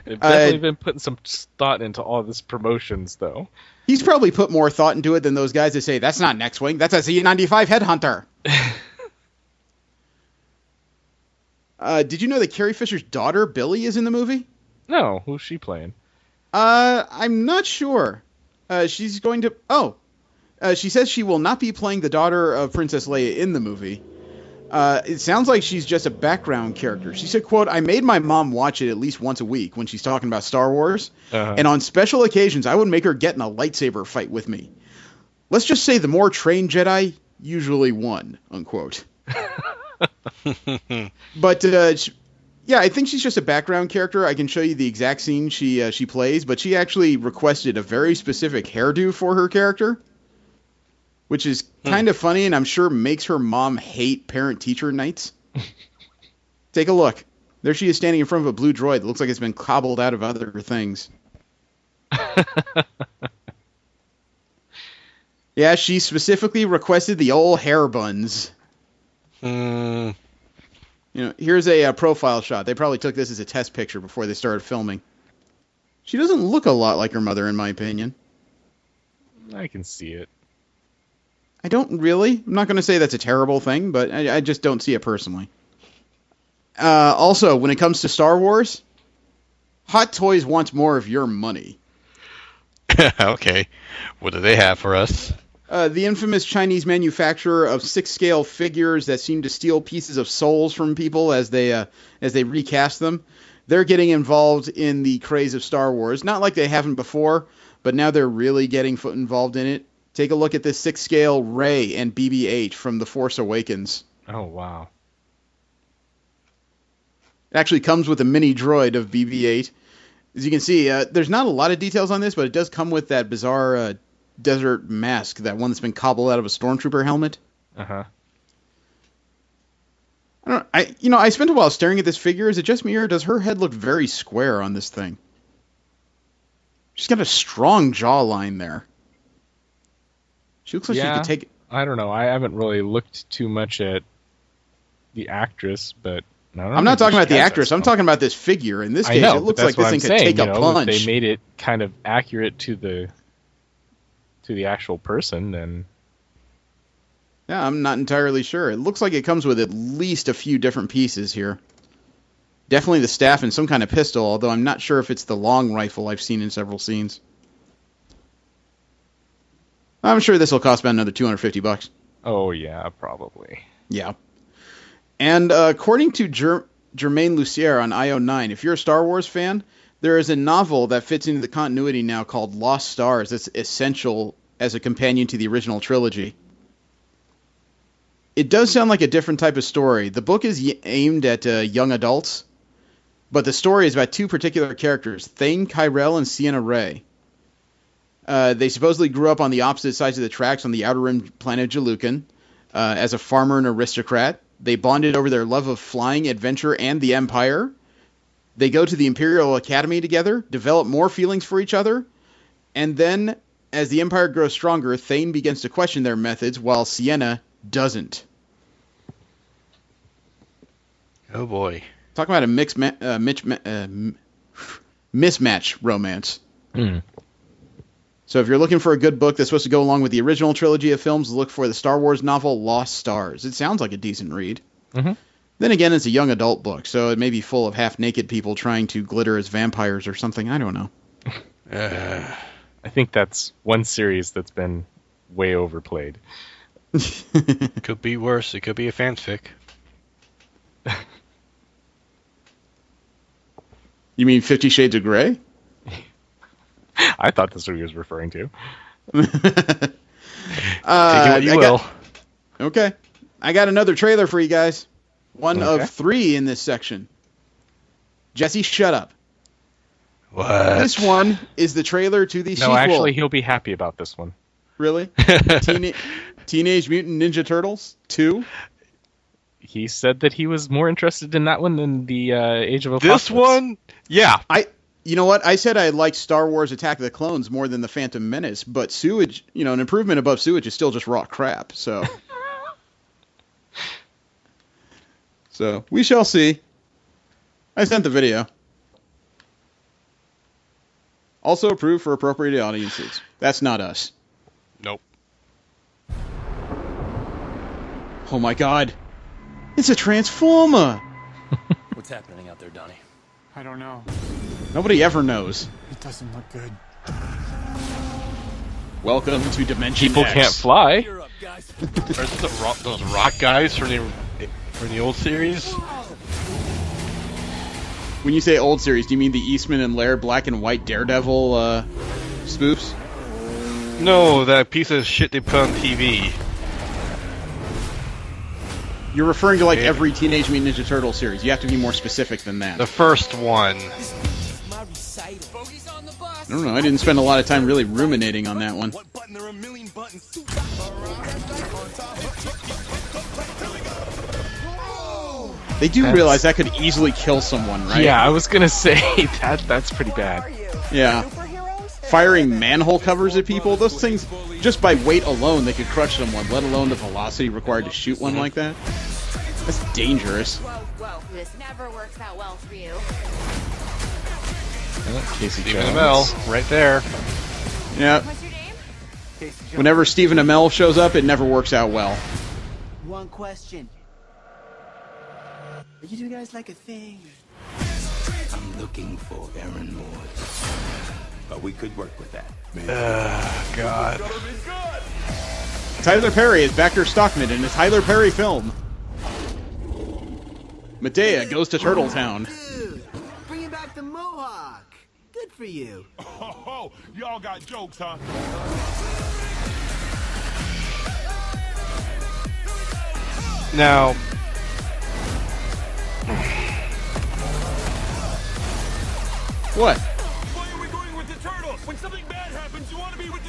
They've definitely been putting some thought into all this promotions, though. He's probably put more thought into it than those guys that say, "That's not Next Wing, that's a Z95 headhunter." Did you know that Carrie Fisher's daughter, Billy, is in the movie? No, who's she playing? I'm not sure. She's going to... she says she will not be playing the daughter of Princess Leia in the movie. It sounds like she's just a background character. She said, quote, "I made my mom watch it at least once a week when she's talking about Star Wars. And on special occasions, I would make her get in a lightsaber fight with me. Let's just say the more trained Jedi usually won," unquote. But yeah, I think she's just a background character. I can show you the exact scene she plays, but she actually requested a very specific hairdo for her character, which is kind of funny, and I'm sure makes her mom hate parent-teacher nights. Take a look. There she is standing in front of a blue droid that looks like it's been cobbled out of other things. Yeah, she specifically requested the old hair buns. You know, here's a profile shot. They probably took this as a test picture before they started filming. She doesn't look a lot like her mother, in my opinion. I can see it. I don't really. I'm not going to say that's a terrible thing, but I just don't see it personally. Also, when it comes to Star Wars, Hot Toys wants more of your money. Okay. What do they have for us? The infamous Chinese manufacturer of 6-scale figures that seem to steal pieces of souls from people as they recast them. They're getting involved in the craze of Star Wars. Not like they haven't before, but now they're really getting involved in it. Take a look at this 6-scale Rey and BB-8 from The Force Awakens. Oh, wow. It actually comes with a mini droid of BB-8. As you can see, there's not a lot of details on this, but it does come with that bizarre desert mask, that one that's been cobbled out of a stormtrooper helmet. Uh-huh. I spent a while staring at this figure. Is it just me, or does her head look very square on this thing? She's got a strong jawline there. She looks like she could take... I don't know. I haven't really looked too much at the actress, but... I'm not talking about the actress. I'm talking about this figure. In this case, it looks like this thing could take a punch. If they made it kind of accurate to the actual person, then... Yeah, I'm not entirely sure. It looks like it comes with at least a few different pieces here. Definitely the staff and some kind of pistol, although I'm not sure if it's the long rifle I've seen in several scenes. I'm sure this will cost about another $250. Oh, yeah, probably. Yeah. And according to Jermaine Lucier on IO9, if you're a Star Wars fan, there is a novel that fits into the continuity now called Lost Stars that's essential as a companion to the original trilogy. It does sound like a different type of story. The book is aimed at young adults, but the story is about two particular characters, Thane Kyrell and Sienna Rey. They supposedly grew up on the opposite sides of the tracks on the outer rim planet Jalukan. As a farmer and aristocrat, they bonded over their love of flying, adventure, and the Empire. They go to the Imperial Academy together, develop more feelings for each other, and then, as the Empire grows stronger, Thane begins to question their methods, while Sienna doesn't. Oh boy. Talk about a mismatch romance. So if you're looking for a good book that's supposed to go along with the original trilogy of films, look for the Star Wars novel Lost Stars. It sounds like a decent read. Mm-hmm. Then again, it's a young adult book, so it may be full of half-naked people trying to glitter as vampires or something. I don't know. I think that's one series that's been way overplayed. Could be worse. It could be a fanfic. You mean 50 Shades of Grey? I thought that's what he was referring to. Take it what you will. Okay. I got another trailer for you guys. One of 3 in this section. Jesse, shut up. What? This one is the trailer to the sequel. No, actually, he'll be happy about this one. Really? Teenage Mutant Ninja Turtles 2? He said that he was more interested in that one than the Age of Apocalypse. This one? Yeah. You know what? I said I liked Star Wars Attack of the Clones more than The Phantom Menace, but Sewage, an improvement above Sewage is still just raw crap, so... So, we shall see. I sent the video. Also approved for appropriate audiences. That's not us. Nope. Oh my god. It's a Transformer! What's happening out there, Donnie? I don't know. Nobody ever knows. It doesn't look good. Welcome to Dimension People X. can't fly. Are those rock guys from the old series? When you say old series, do you mean the Eastman and Laird black and white Daredevil spoofs? No, that piece of shit they put on TV. You're referring to like every Teenage Mutant Ninja Turtle series. You have to be more specific than that. The first one. I don't know. I didn't spend a lot of time really ruminating on that one. They do realize that could easily kill someone, right? Yeah, I was gonna say that's pretty bad. Yeah. Firing manhole covers at people, those things, just by weight alone, they could crush someone, let alone the velocity required to shoot one like that. That's dangerous. Whoa, this never works out well for you. Casey Stephen Jones. Amell, right there. Yeah. What's your name? Whenever Stephen Amell shows up, it never works out well. One question. Are you two guys like a thing? I'm looking for Aaron Moore's. But we could work with that. God. Tyler Perry is Baxter Stockman in a Tyler Perry film. Medea goes to Turtletown. Dude, bringing back the mohawk. Good for you. Oh, y'all got jokes, huh? Now, what?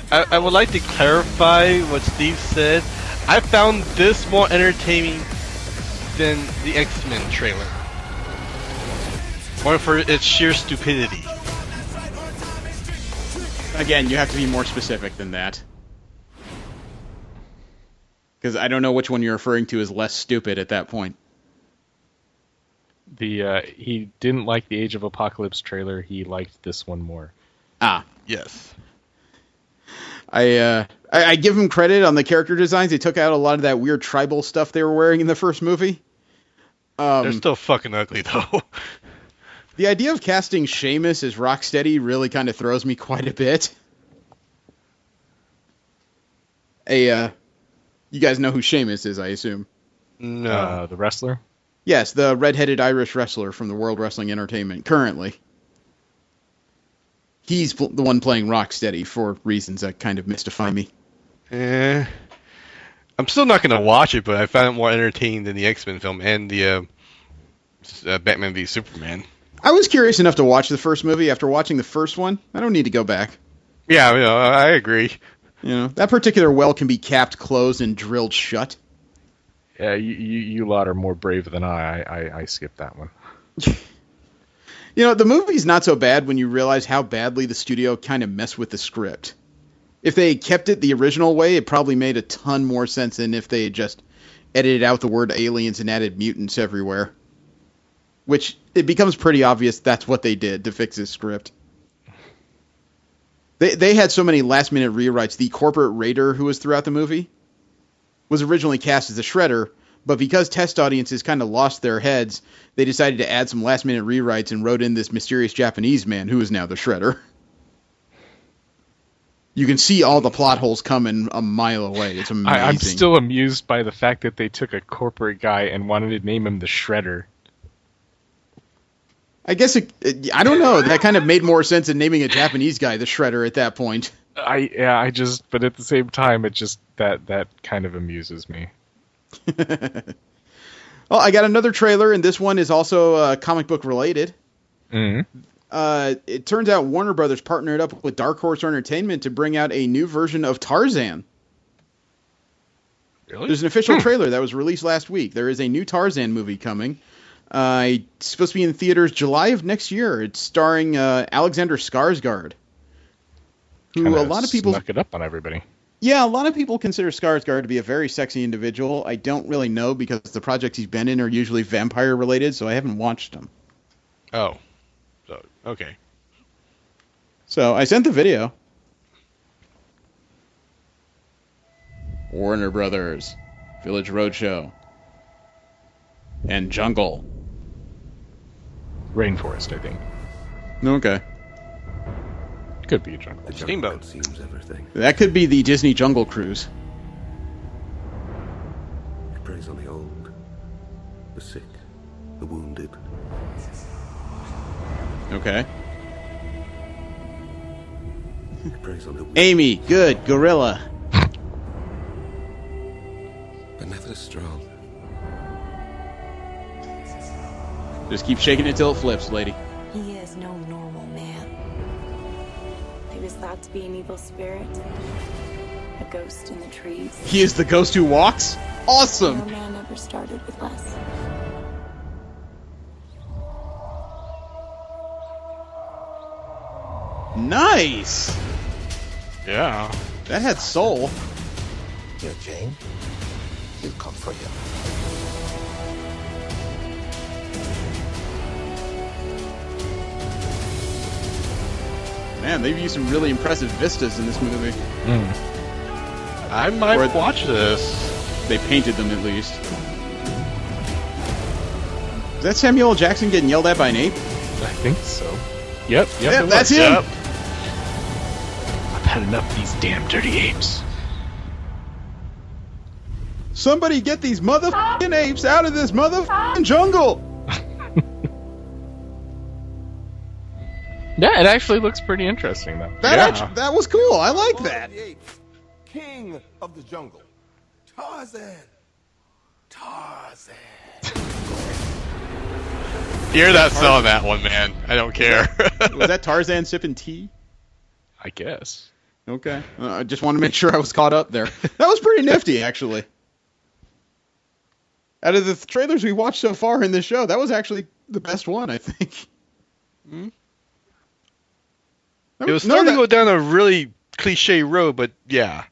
I would like to clarify what Steve said. I found this more entertaining than the X-Men trailer. Or for its sheer stupidity. Again, you have to be more specific than that. Because I don't know which one you're referring to as less stupid at that point. He didn't like the Age of Apocalypse trailer. He liked this one more. Ah, yes. I give him credit on the character designs. They took out a lot of that weird tribal stuff they were wearing in the first movie. They're still fucking ugly, though. The idea of casting Sheamus as Rocksteady really kind of throws me quite a bit. You guys know who Sheamus is, I assume. No. The wrestler? Yes, the red-headed Irish wrestler from the World Wrestling Entertainment, currently. He's the one playing Rocksteady for reasons that kind of mystify me. I'm still not going to watch it, but I found it more entertaining than the X-Men film and the Batman v Superman. I was curious enough to watch the first movie. After watching the first one, I don't need to go back. Yeah, I agree. That particular well can be capped closed and drilled shut. Yeah, you lot are more brave than I skipped that one. The movie's not so bad when you realize how badly the studio kind of messed with the script. If they kept it the original way, it probably made a ton more sense than if they had just edited out the word aliens and added mutants everywhere. Which, it becomes pretty obvious that's what they did to fix this script. They had so many last-minute rewrites. The corporate raider who was throughout the movie was originally cast as the Shredder, but because test audiences kind of lost their heads, they decided to add some last-minute rewrites and wrote in this mysterious Japanese man who is now the Shredder. You can see all the plot holes coming a mile away. It's amazing. I'm still amused by the fact that they took a corporate guy and wanted to name him the Shredder. I guess I don't know. That kind of made more sense than naming a Japanese guy the Shredder at that point. But at the same time, it just that kind of amuses me. Well, I got another trailer, and this one is also comic book related. Mm-hmm. It turns out Warner Brothers partnered up with Dark Horse Entertainment to bring out a new version of Tarzan. Really? There's an official trailer that was released last week. There is a new Tarzan movie coming. It's supposed to be in theaters July of next year. It's starring Alexander Skarsgård, who Kinda a lot of people snuck it up on everybody. Yeah, a lot of people consider Skarsgård to be a very sexy individual. I don't really know because the projects he's been in are usually vampire related, so I haven't watched them. Oh, so okay. So I sent the video. Warner Brothers, Village Roadshow, and Jungle. Rainforest, I think. Okay. Could be a jungle. Steamboat. Seems everything. That could be the Disney Jungle Cruise. It preys on the old, the sick, the wounded. Okay. It preys on the weak, Amy, good, Gorilla. but never the strong. Just keep shaking it till it flips, lady. He is no normal man. He was thought to be an evil spirit, a ghost in the trees. He is the ghost who walks? Awesome! No man ever started with less. Nice! Yeah. That had soul. You're Jane. He'll come for you. Man, they've used some really impressive vistas in this movie. I might watch this. They painted them at least. Is that Samuel L. Jackson getting yelled at by an ape? I think so. Yep, That's him! Yep. I've had enough of these damn dirty apes. Somebody get these motherfucking apes out of this motherfucking jungle! Yeah, it actually looks pretty interesting, though. That was cool. I like that. King of the jungle. Tarzan. Hear that song, that one, man. I don't care. Was that Tarzan sipping tea? I guess. Okay. I just wanted to make sure I was caught up there. That was pretty nifty, actually. Out of the trailers we watched so far in this show, that was actually the best one, I think. It was starting to go down a really cliche road, but yeah.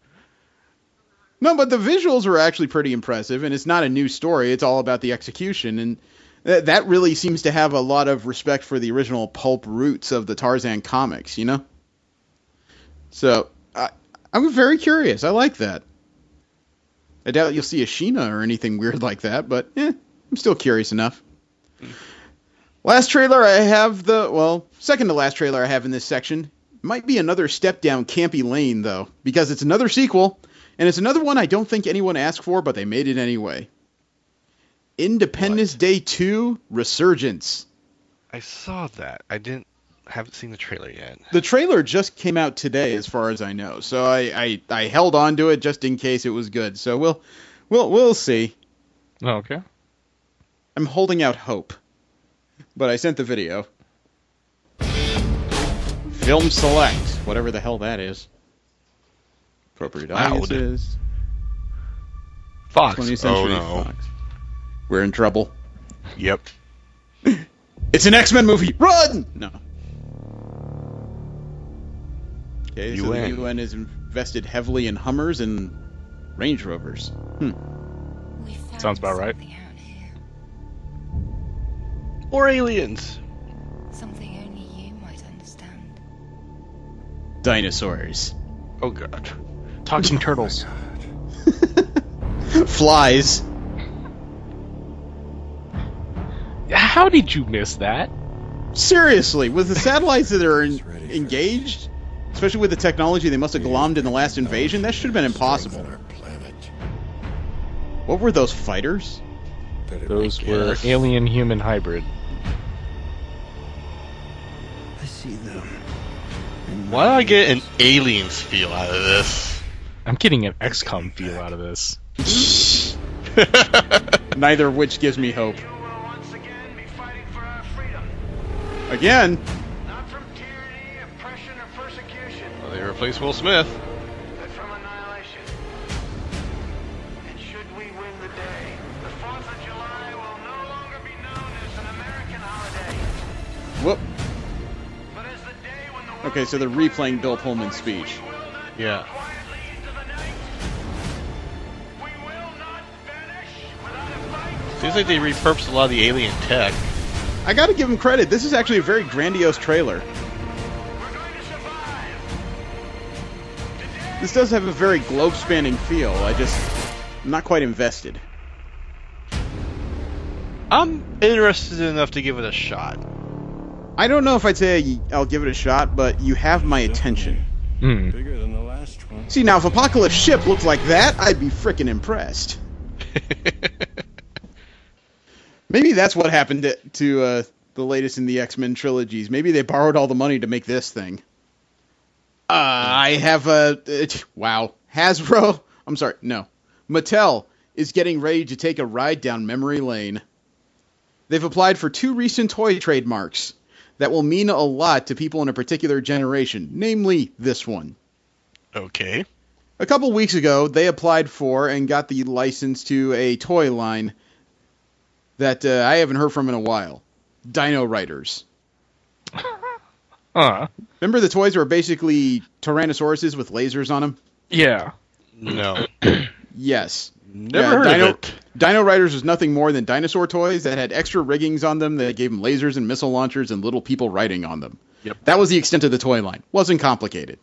No, but the visuals were actually pretty impressive, and it's not a new story. It's all about the execution, and that really seems to have a lot of respect for the original pulp roots of the Tarzan comics, you know? So, I'm very curious. I like that. I doubt you'll see a Sheena or anything weird like that, but I'm still curious enough. Last trailer I have second to last trailer I have in this section. Might be another step down campy lane, though, because it's another sequel, and it's another one I don't think anyone asked for, but they made it anyway. Independence Day 2 Resurgence. I saw that. Haven't seen the trailer yet. The trailer just came out today, as far as I know, so I held on to it just in case it was good. So we'll see. Okay. I'm holding out hope, but I sent the video. Film Select, whatever the hell that is. Appropriate audiences. Fox. 20th Century Fox. We're in trouble. Yep. It's an X-Men movie. Run! No. Okay, so the UN is invested heavily in Hummers and Range Rovers. Sounds about right. Or aliens. Something only you might understand. Dinosaurs. Oh god. Talking turtles. Flies. How did you miss that? Seriously, with the satellites that are engaged, especially with the technology they must have glommed in the last invasion, that should have been impossible. What were those fighters? Those were alien-human hybrid. I see them. Why do I get an aliens feel out of this? I'm getting an XCOM feel out of this. Neither of which gives me hope. Again? Not from tyranny, oppression, or persecution, Well, they replaced Will Smith. but from annihilation. And should we win the day, the 4th of July will no longer be known as an American holiday, Whoop. but as the day when the world Okay, so they're replaying Bill Pullman's speech. Yeah. quietly into the night. We will not vanish without a fight. Seems like they repurposed a lot of the alien tech. I gotta give them credit. This is actually a very grandiose trailer. This does have a very globe-spanning feel. I'm not quite invested. I'm interested enough to give it a shot. I don't know if I'd say I'll give it a shot, but you have my attention. Bigger than the last one. See, now if Apocalypse Ship looked like that, I'd be frickin' impressed. Maybe that's what happened to the latest in the X-Men trilogies. Maybe they borrowed all the money to make this thing. I have Hasbro. I'm sorry, no. Mattel is getting ready to take a ride down memory lane. They've applied for 2 recent toy trademarks that will mean a lot to people in a particular generation, namely this one. Okay. A couple weeks ago, they applied for and got the license to a toy line that I haven't heard from in a while. Dino Riders. Remember the toys were basically Tyrannosauruses with lasers on them? Yeah. No. Yes. Never heard of it. Dino Riders was nothing more than dinosaur toys that had extra riggings on them that gave them lasers and missile launchers and little people riding on them. Yep. That was the extent of the toy line. Wasn't complicated.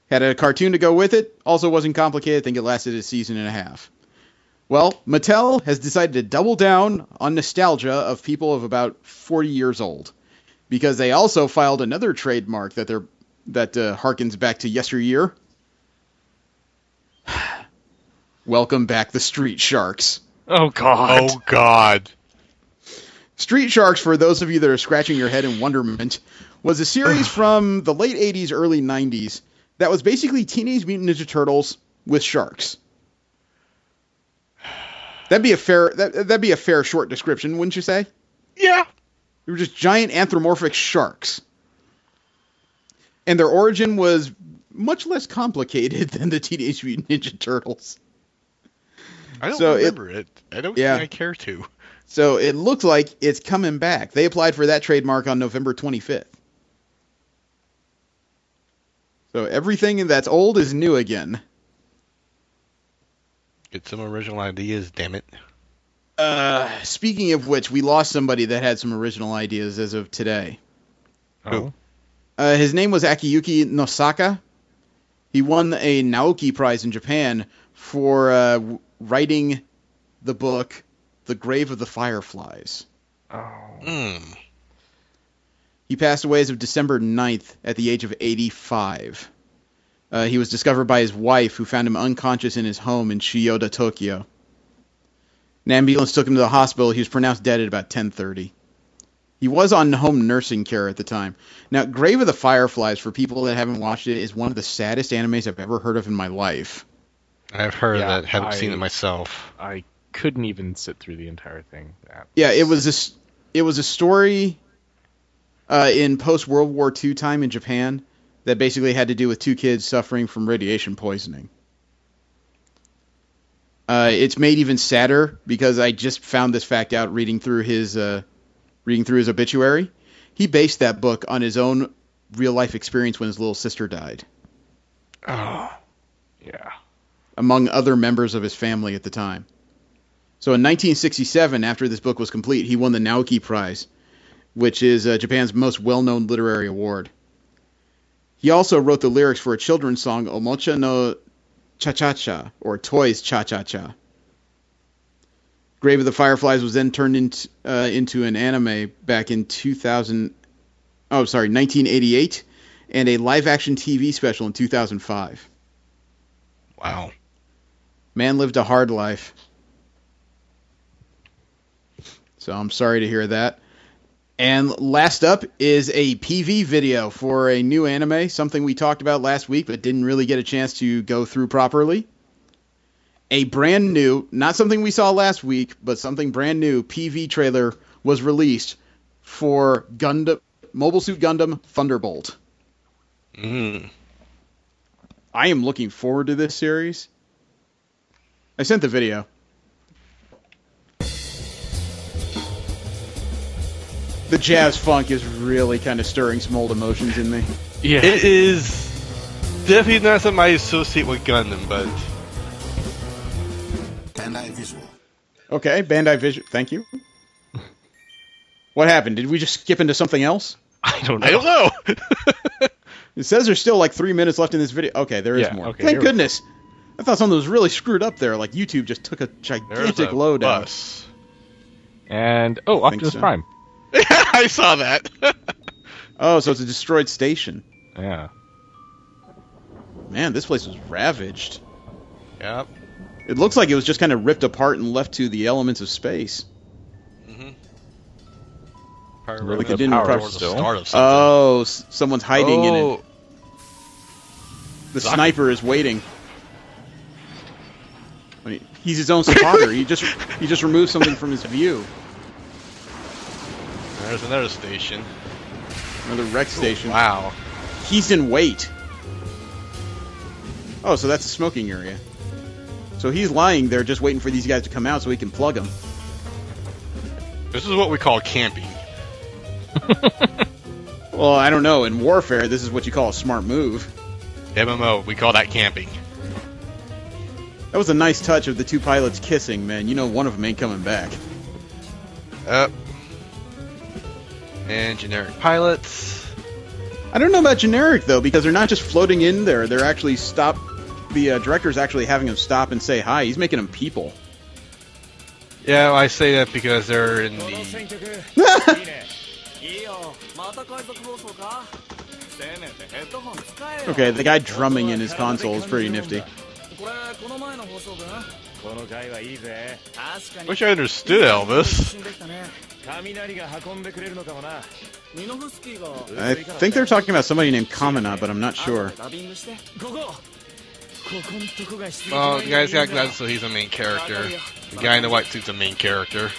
Had a cartoon to go with it. Also wasn't complicated. I think it lasted a season and a half. Well, Mattel has decided to double down on nostalgia of people of about 40 years old, because they also filed another trademark that harkens back to yesteryear. Welcome back the Street Sharks. Oh, God. Oh, God. Street Sharks, for those of you that are scratching your head in wonderment, was a series from the late 80s, early 90s that was basically Teenage Mutant Ninja Turtles with sharks. That'd be a fair short description, wouldn't you say? Yeah. They were just giant anthropomorphic sharks. And their origin was much less complicated than the Teenage Mutant Ninja Turtles. I don't remember it. I don't think I care to. So it looks like it's coming back. They applied for that trademark on November 25th. So everything that's old is new again. Get some original ideas, damn it. Speaking of which, we lost somebody that had some original ideas as of today. Who? His name was Akiyuki Nosaka. He won a Naoki Prize in Japan for writing the book The Grave of the Fireflies. Oh. He passed away as of December 9th at the age of 85. He was discovered by his wife, who found him unconscious in his home in Chiyoda, Tokyo. An ambulance took him to the hospital. He was pronounced dead at about 10:30. He was on home nursing care at the time. Now, Grave of the Fireflies, for people that haven't watched it, is one of the saddest animes I've ever heard of in my life. I've heard of that. Haven't seen it myself. I couldn't even sit through the entire thing. Yeah, it was a story in post-World War II time in Japan that basically had to do with 2 kids suffering from radiation poisoning. It's made even sadder because I just found this fact out reading through his obituary. He based that book on his own real-life experience when his little sister died. Oh, yeah. Among other members of his family at the time. So in 1967, after this book was complete, he won the Naoki Prize, which is Japan's most well-known literary award. He also wrote the lyrics for a children's song, Omocha no Cha-Cha-Cha, or Toys Cha-Cha-Cha. Grave of the Fireflies was then turned into an anime back in 1988, and a live-action TV special in 2005. Wow. Man lived a hard life. So I'm sorry to hear that. And last up is a PV video for a new anime, something we talked about last week but didn't really get a chance to go through properly. A brand new, not something we saw last week, but something brand new PV trailer was released for Mobile Suit Gundam Thunderbolt. I am looking forward to this series. I sent the video. The jazz funk is really kind of stirring some old emotions in me. Yeah. It is definitely not something I associate with Gundam, but... Bandai Visual. Okay, Bandai Visual. Thank you. What happened? Did we just skip into something else? I don't know. I don't know. It says there's still like 3 minutes left in this video. Okay, there is more. Okay, thank goodness. I thought something was really screwed up there. Like YouTube just took a gigantic load out. And, Optimus Prime. I saw that. Oh, so it's a destroyed station. Yeah. Man, this place was ravaged. Yep. It looks like it was just kind of ripped apart and left to the elements of space. Probably it didn't start of something. Oh, someone's hiding in it. The Zaki. sniper is waiting. I mean, he's his own spotter. he just removed something from his view. There's another station. Another wreck station. Wow. He's in wait. Oh, so that's a smoking area. So he's lying there just waiting for these guys to come out so he can plug them. This is what we call camping. Well, I don't know. In warfare, this is what you call a smart move. MMO, we call that camping. That was a nice touch of the two pilots kissing, man. You know one of them ain't coming back. And generic pilots. I don't know about generic, though, because they're not just floating in there. They're actually the director's actually having them stop and say hi. He's making them people. Yeah, I say that because they're in the... Okay, the guy drumming in his console is pretty nifty. Wish I understood Elvis. I think they're talking about somebody named Kamina, but I'm not sure. Well, the guy's got glasses, so he's a main character. The guy in the white suit's a main character.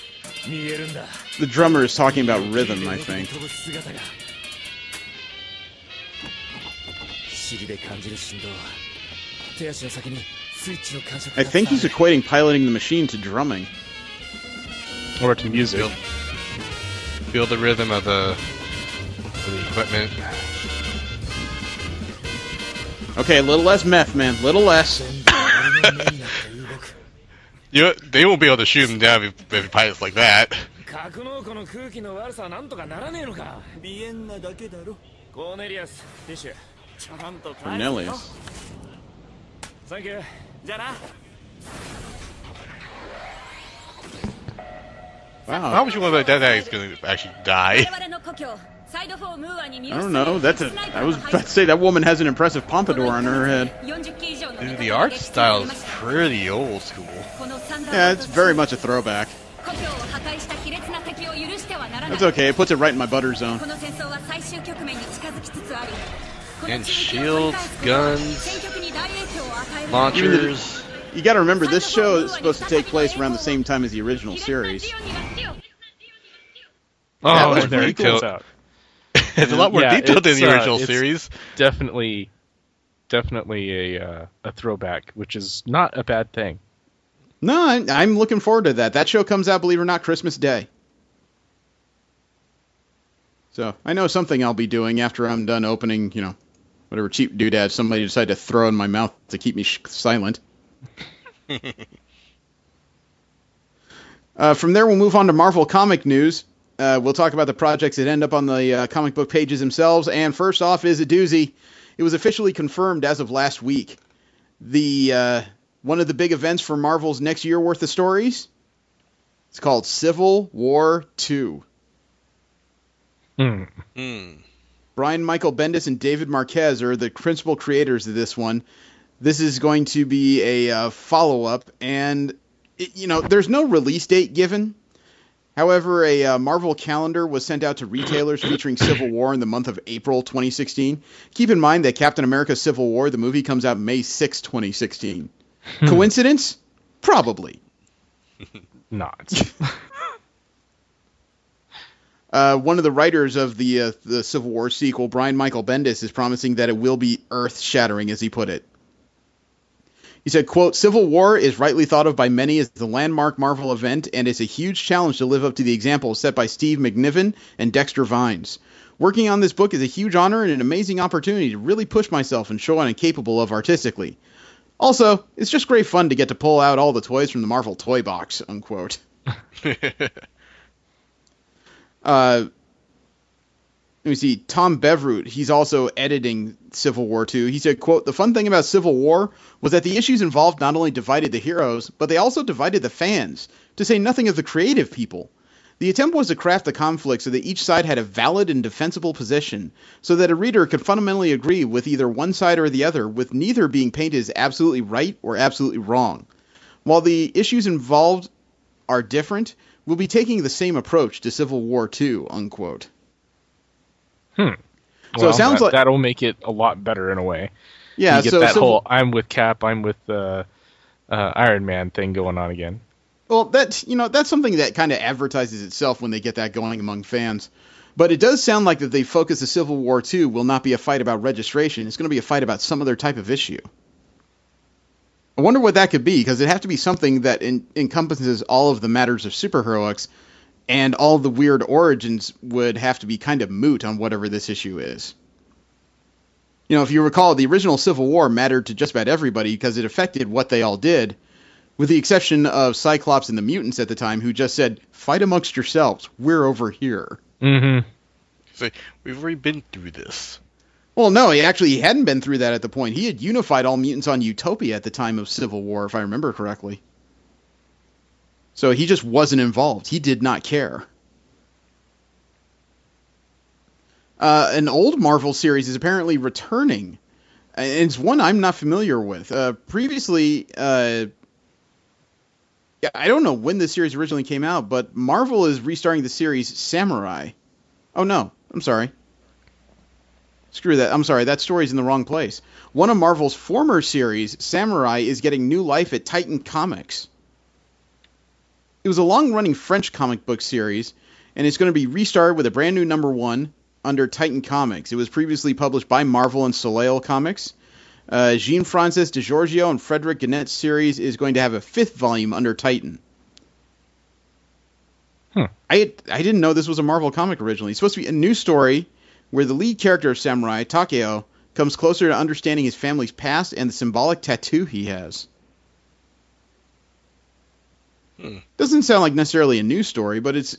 The drummer is talking about rhythm, I think. I think he's equating piloting the machine to drumming. Or to music. Feel the rhythm of the equipment. Okay, a little less meth, man. Little less. You know, they won't be able to shoot him down if pilots like that. Cornelius. Wow. How much you want that guy's going to actually die? I don't know. I was about to say that woman has an impressive pompadour on her head. Dude, the art style is pretty old school. Yeah, it's very much a throwback. That's okay. It puts it right in my butter zone. And shields, guns, launchers. You got to remember, this show is supposed to take place around the same time as the original series. Oh, and there it goes out. It's a lot more detailed than the original series. Definitely a throwback, which is not a bad thing. No, I'm looking forward to that. That show comes out, believe it or not, Christmas Day. So I know something I'll be doing after I'm done opening, whatever cheap doodad somebody decided to throw in my mouth to keep me silent. From there, we'll move on to Marvel comic news. We'll talk about the projects that end up on the comic book pages themselves. And first off is a doozy. It was officially confirmed as of last week. One of the big events for Marvel's next year worth of stories. It's called Civil War 2. Brian Michael Bendis and David Marquez are the principal creators of this one. This is going to be a follow-up, and there's no release date given. However, a Marvel calendar was sent out to retailers featuring Civil War in the month of April 2016. Keep in mind that Captain America Civil War, the movie, comes out May 6, 2016. Coincidence? Probably. Not. One of the writers of the Civil War sequel, Brian Michael Bendis, is promising that it will be earth-shattering, as he put it. He said, quote, Civil War is rightly thought of by many as the landmark Marvel event, and it's a huge challenge to live up to the example set by Steve McNiven and Dexter Vines. Working on this book is a huge honor and an amazing opportunity to really push myself and show what I'm capable of artistically. Also, it's just great fun to get to pull out all the toys from the Marvel toy box, unquote. Let me see, Tom Bevrut, he's also editing Civil War 2. He said, quote, the fun thing about Civil War was that the issues involved not only divided the heroes, but they also divided the fans, to say nothing of the creative people. The attempt was to craft the conflict so that each side had a valid and defensible position, so that a reader could fundamentally agree with either one side or the other, with neither being painted as absolutely right or absolutely wrong. While the issues involved are different, we'll be taking the same approach to Civil War 2, unquote. So it sounds like that'll make it a lot better in a way. Yeah, you get that whole I'm with Cap, I'm with Iron Man thing going on again. Well, that's something that kind of advertises itself when they get that going among fans. But it does sound like that they focus the Civil War 2 will not be a fight about registration. It's going to be a fight about some other type of issue. I wonder what that could be, because it'd have to be something that encompasses all of the matters of superheroics, and all the weird origins would have to be kind of moot on whatever this issue is. You know, if you recall, the original Civil War mattered to just about everybody because it affected what they all did, with the exception of Cyclops and the mutants at the time, who just said, fight amongst yourselves, we're over here. Mm-hmm. So we've already been through this. Well, no, he hadn't been through that at the point. He had unified all mutants on Utopia at the time of Civil War, if I remember correctly. So he just wasn't involved. He did not care. An old Marvel series is apparently returning. And it's one I'm not familiar with. Previously, I don't know when this series originally came out, but Marvel is restarting the series Samurai. Oh, no. I'm sorry. Screw that. I'm sorry. That story's in the wrong place. One of Marvel's former series, Samurai, is getting new life at Titan Comics. It was a long-running French comic book series, and it's going to be restarted with a brand new #1 under Titan Comics. It was previously published by Marvel and Soleil Comics. Jean-Francis DeGiorgio and Frederick Gannett's series is going to have a 5th volume under Titan. I didn't know this was a Marvel comic originally. It's supposed to be a new story where the lead character of Samurai, Takeo, comes closer to understanding his family's past and the symbolic tattoo he has. Doesn't sound like necessarily a new story, but it's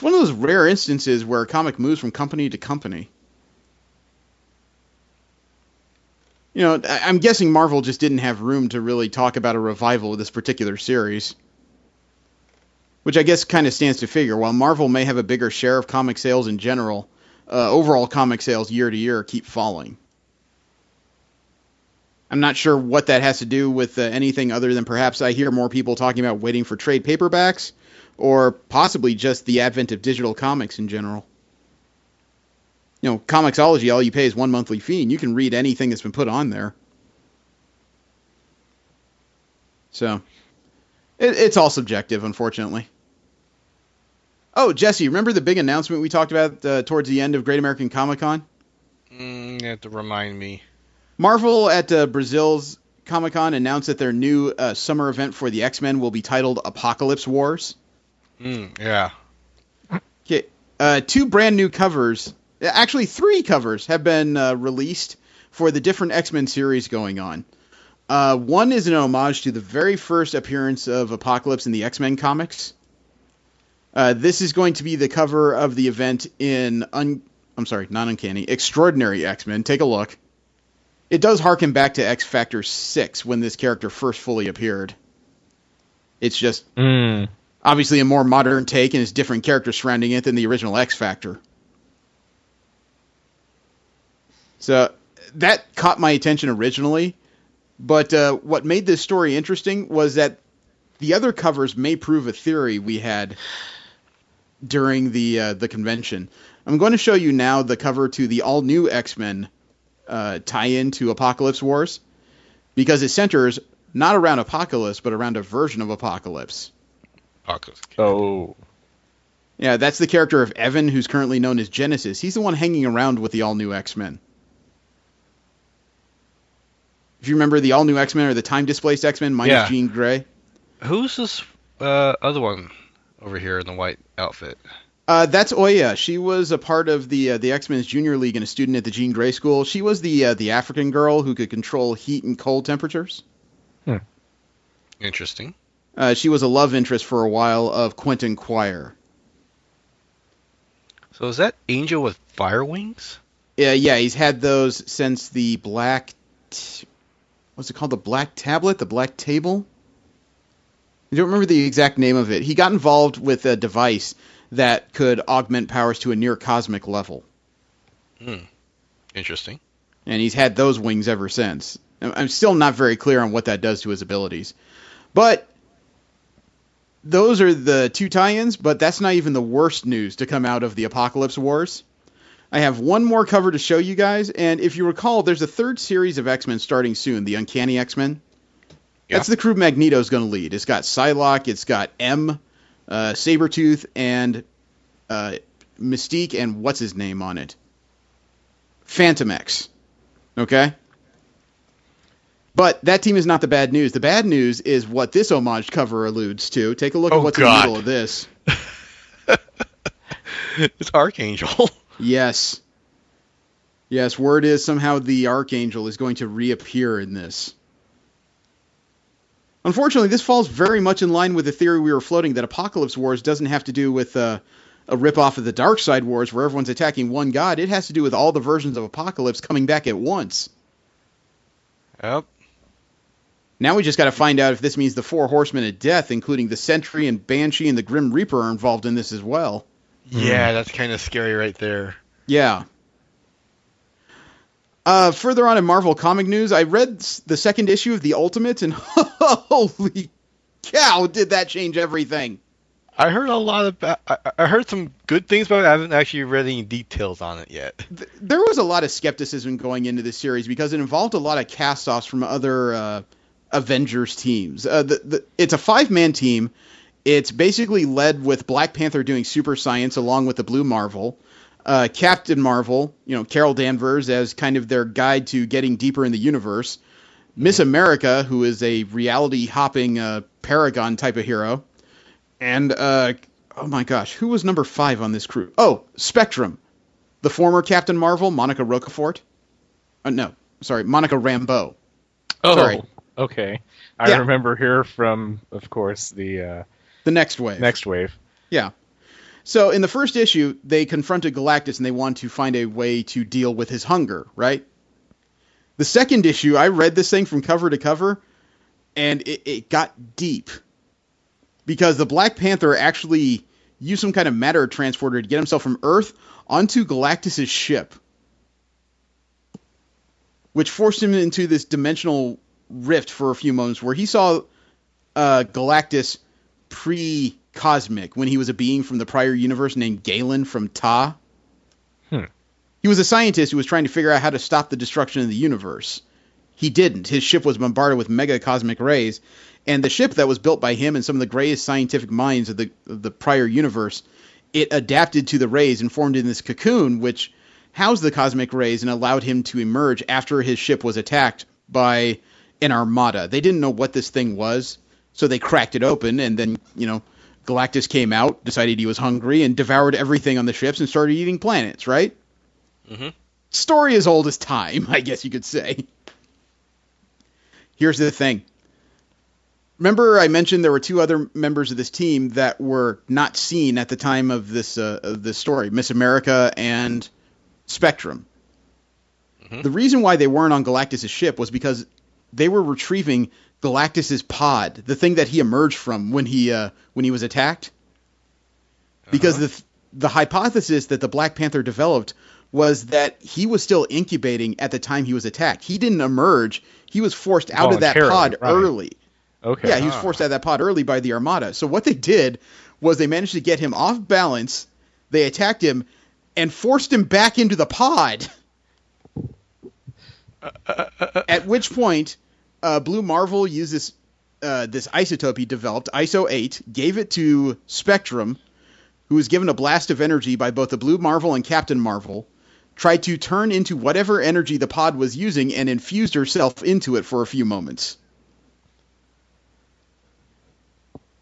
one of those rare instances where a comic moves from company to company. You know, I'm guessing Marvel just didn't have room to really talk about a revival of this particular series. Which I guess kind of stands to figure. While Marvel may have a bigger share of comic sales in general, overall comic sales year to year keep falling. I'm not sure what that has to do with anything other than perhaps I hear more people talking about waiting for trade paperbacks, or possibly just the advent of digital comics in general. You know, Comixology, all you pay is one monthly fee, and you can read anything that's been put on there. So, it's all subjective, unfortunately. Oh, Jesse, remember the big announcement we talked about towards the end of Great American Comic-Con? You have to remind me. Marvel at Brazil's Comic-Con announced that their new summer event for the X-Men will be titled Apocalypse Wars. Yeah. Okay, 2 brand new covers, actually 3 covers, have been released for the different X-Men series going on. One is an homage to the very first appearance of Apocalypse in the X-Men comics. This is going to be the cover of the event in, not Uncanny, Extraordinary X-Men. Take a look. It does harken back to X Factor 6 when this character first fully appeared. It's just obviously a more modern take and it's different characters surrounding it than the original X Factor. So that caught my attention originally, but what made this story interesting was that the other covers may prove a theory we had during the convention. I'm going to show you now the cover to the all-new X-Men tie-in to Apocalypse Wars, because it centers not around Apocalypse, but around a version of Apocalypse. Oh. Yeah, that's the character of Evan, who's currently known as Genesis. He's the one hanging around with the all-new X-Men. If you remember, the all-new X-Men are the time-displaced X-Men minus Jean Grey. Who's this other one over here in the white outfit? That's Oya. She was a part of the X-Men's Junior League and a student at the Jean Grey School. She was the African girl who could control heat and cold temperatures. Interesting. She was a love interest for a while of Quentin Quire. So is that Angel with fire wings? Yeah, he's had those since the Black... what's it called? The Black Tablet? The Black Table? I don't remember the exact name of it. He got involved with a device that could augment powers to a near cosmic level. Interesting. And he's had those wings ever since. I'm still not very clear on what that does to his abilities. But those are the 2 tie-ins, but that's not even the worst news to come out of the Apocalypse Wars. I have one more cover to show you guys, and if you recall, there's a 3rd series of X-Men starting soon, the Uncanny X-Men. That's the crew Magneto's going to lead. It's got Psylocke, it's got M, Sabretooth, and Mystique, and what's his name on it? Phantom X. Okay? But that team is not the bad news. The bad news is what this homage cover alludes to. Take a look at what's in the middle of this. It's Archangel. Yes. Yes, word is somehow the Archangel is going to reappear in this. Unfortunately, this falls very much in line with the theory we were floating that Apocalypse Wars doesn't have to do with a ripoff of the Darkseid Wars where everyone's attacking one god. It has to do with all the versions of Apocalypse coming back at once. Yep. Now we just got to find out if this means the Four Horsemen of Death, including the Sentry and Banshee and the Grim Reaper, are involved in this as well. Yeah, that's kind of scary right there. Yeah. Further on in Marvel comic news, I read the second issue of The Ultimates, and holy cow, did that change everything. I heard a lot about. I heard some good things about it. I haven't actually read any details on it yet. There was a lot of skepticism going into this series because it involved a lot of cast-offs from other Avengers teams. It's a 5-man team. It's basically led with Black Panther doing super science along with the Blue Marvel. Captain Marvel, Carol Danvers as kind of their guide to getting deeper in the universe. Miss America, who is a reality-hopping paragon type of hero. And, oh my gosh, who was number 5 on this crew? Oh, Spectrum. The former Captain Marvel, Monica Rocafort. Monica Rambeau. Oh, sorry. Okay. I remember her from, of course, the Next Wave. Next Wave. Yeah. So in the first issue, they confronted Galactus and they want to find a way to deal with his hunger, right? The second issue, I read this thing from cover to cover, and it got deep. Because the Black Panther actually used some kind of matter transporter to get himself from Earth onto Galactus' ship. Which forced him into this dimensional rift for a few moments where he saw Galactus pre-cosmic when he was a being from the prior universe named Galen from Ta. He was a scientist who was trying to figure out how to stop the destruction of the universe. He didn't. His ship was bombarded with mega cosmic rays, and the ship that was built by him and some of the greatest scientific minds of the prior universe, it adapted to the rays and formed in this cocoon, which housed the cosmic rays and allowed him to emerge after his ship was attacked by an armada. They didn't know what this thing was, so they cracked it open, and then, Galactus came out, decided he was hungry, and devoured everything on the ships and started eating planets, right? Mm-hmm. Story as old as time, I guess you could say. Here's the thing. Remember I mentioned there were 2 other members of this team that were not seen at the time of this story, Miss America and Spectrum. Mm-hmm. The reason why they weren't on Galactus' ship was because they were retrieving Galactus' pod, the thing that he emerged from when he was attacked. Because the hypothesis that the Black Panther developed was that he was still incubating at the time he was attacked. He didn't emerge. He was forced out of that pod early. Okay. Yeah, he was forced out of that pod early by the Armada. So what they did was they managed to get him off balance. They attacked him and forced him back into the pod. At which point, Blue Marvel used this isotope he developed, ISO 8, gave it to Spectrum, who was given a blast of energy by both the Blue Marvel and Captain Marvel, tried to turn into whatever energy the pod was using and infused herself into it for a few moments.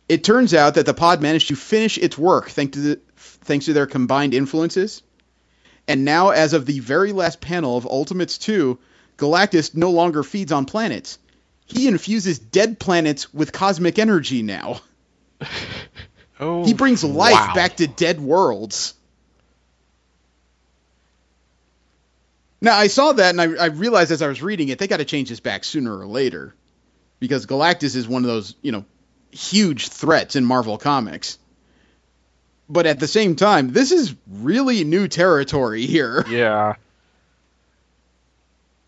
It turns out that the pod managed to finish its work thanks to their combined influences. And now, as of the very last panel of Ultimates 2, Galactus no longer feeds on planets. He infuses dead planets with cosmic energy now. He brings life back to dead worlds. Now, I saw that, and I realized as I was reading it, they got to change this back sooner or later. Because Galactus is one of those, huge threats in Marvel Comics. But at the same time, this is really new territory here. Yeah.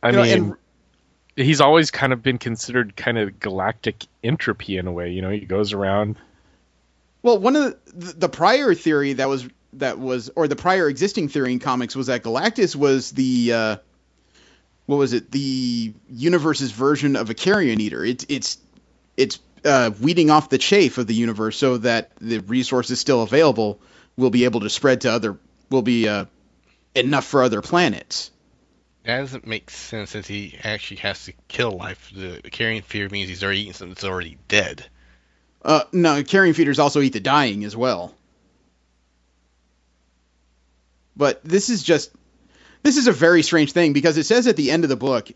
I mean, he's always kind of been considered kind of galactic entropy in a way. He goes around. Well, one of the prior theory that was, or the prior existing theory in comics was that Galactus was the universe's version of a carrion eater. It's it's weeding off the chaff of the universe so that the resources still available will be able to spread to enough for other planets. That doesn't make sense since he actually has to kill life. The carrion feeder means he's already eaten something that's already dead. No, carrion feeders also eat the dying as well. But this is a very strange thing because it says at the end of the book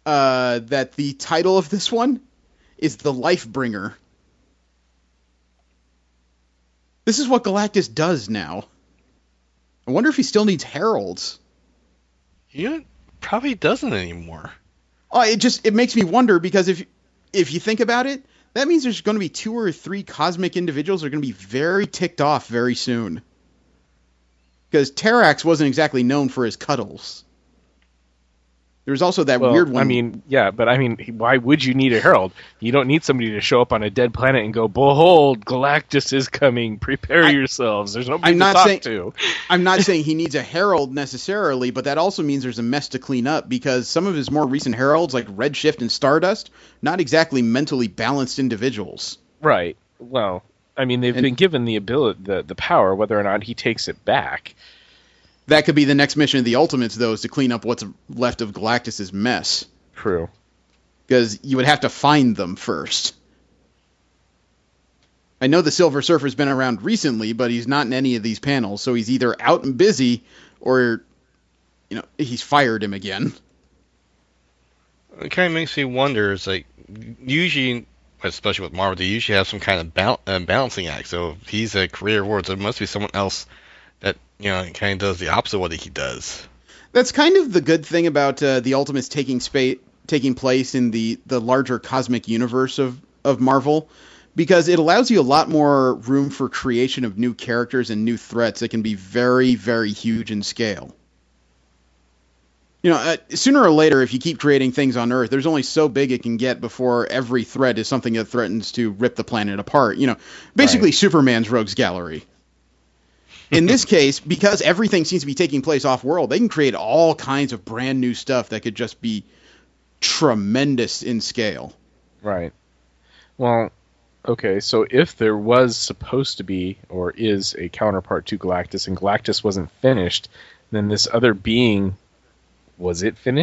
that the title of this one is The Lifebringer. This is what Galactus does now. I wonder if he still needs heralds. Probably doesn't anymore. Oh, it makes me wonder because if you think about it, that means there's going to be 2 or 3 cosmic individuals that are going to be very ticked off very soon. Because Terrax wasn't exactly known for his cuddles. There was also that weird one. I mean, yeah, but I mean, why would you need a herald? You don't need somebody to show up on a dead planet and go, "Behold, Galactus is coming. Prepare yourselves." There's nobody to talk to. I'm not saying he needs a herald necessarily, but that also means there's a mess to clean up because some of his more recent heralds, like Redshift and Stardust, not exactly mentally balanced individuals. Right. Well, I mean, they've been given the ability, the power, whether or not he takes it back. That could be the next mission of the Ultimates, though, is to clean up what's left of Galactus's mess. True. Because you would have to find them first. I know the Silver Surfer's been around recently, but he's not in any of these panels, so he's either out and busy, or, he's fired him again. It kind of makes me wonder, it's like, usually, especially with Marvel, they usually have some kind of balancing act, so if he's a career award, there must be someone else that kind of does the opposite of what he does. That's kind of the good thing about the Ultimates taking place in the larger cosmic universe of Marvel, because it allows you a lot more room for creation of new characters and new threats that can be very, very huge in scale. Sooner or later, if you keep creating things on Earth, there's only so big it can get before every threat is something that threatens to rip the planet apart. Basically right. Superman's Rogues Gallery. In this case, because everything seems to be taking place off-world, they can create all kinds of brand new stuff that could just be tremendous in scale. Right. Well, okay, so if there was supposed to be, or is, a counterpart to Galactus, and Galactus wasn't finished, then this other being, was it finished?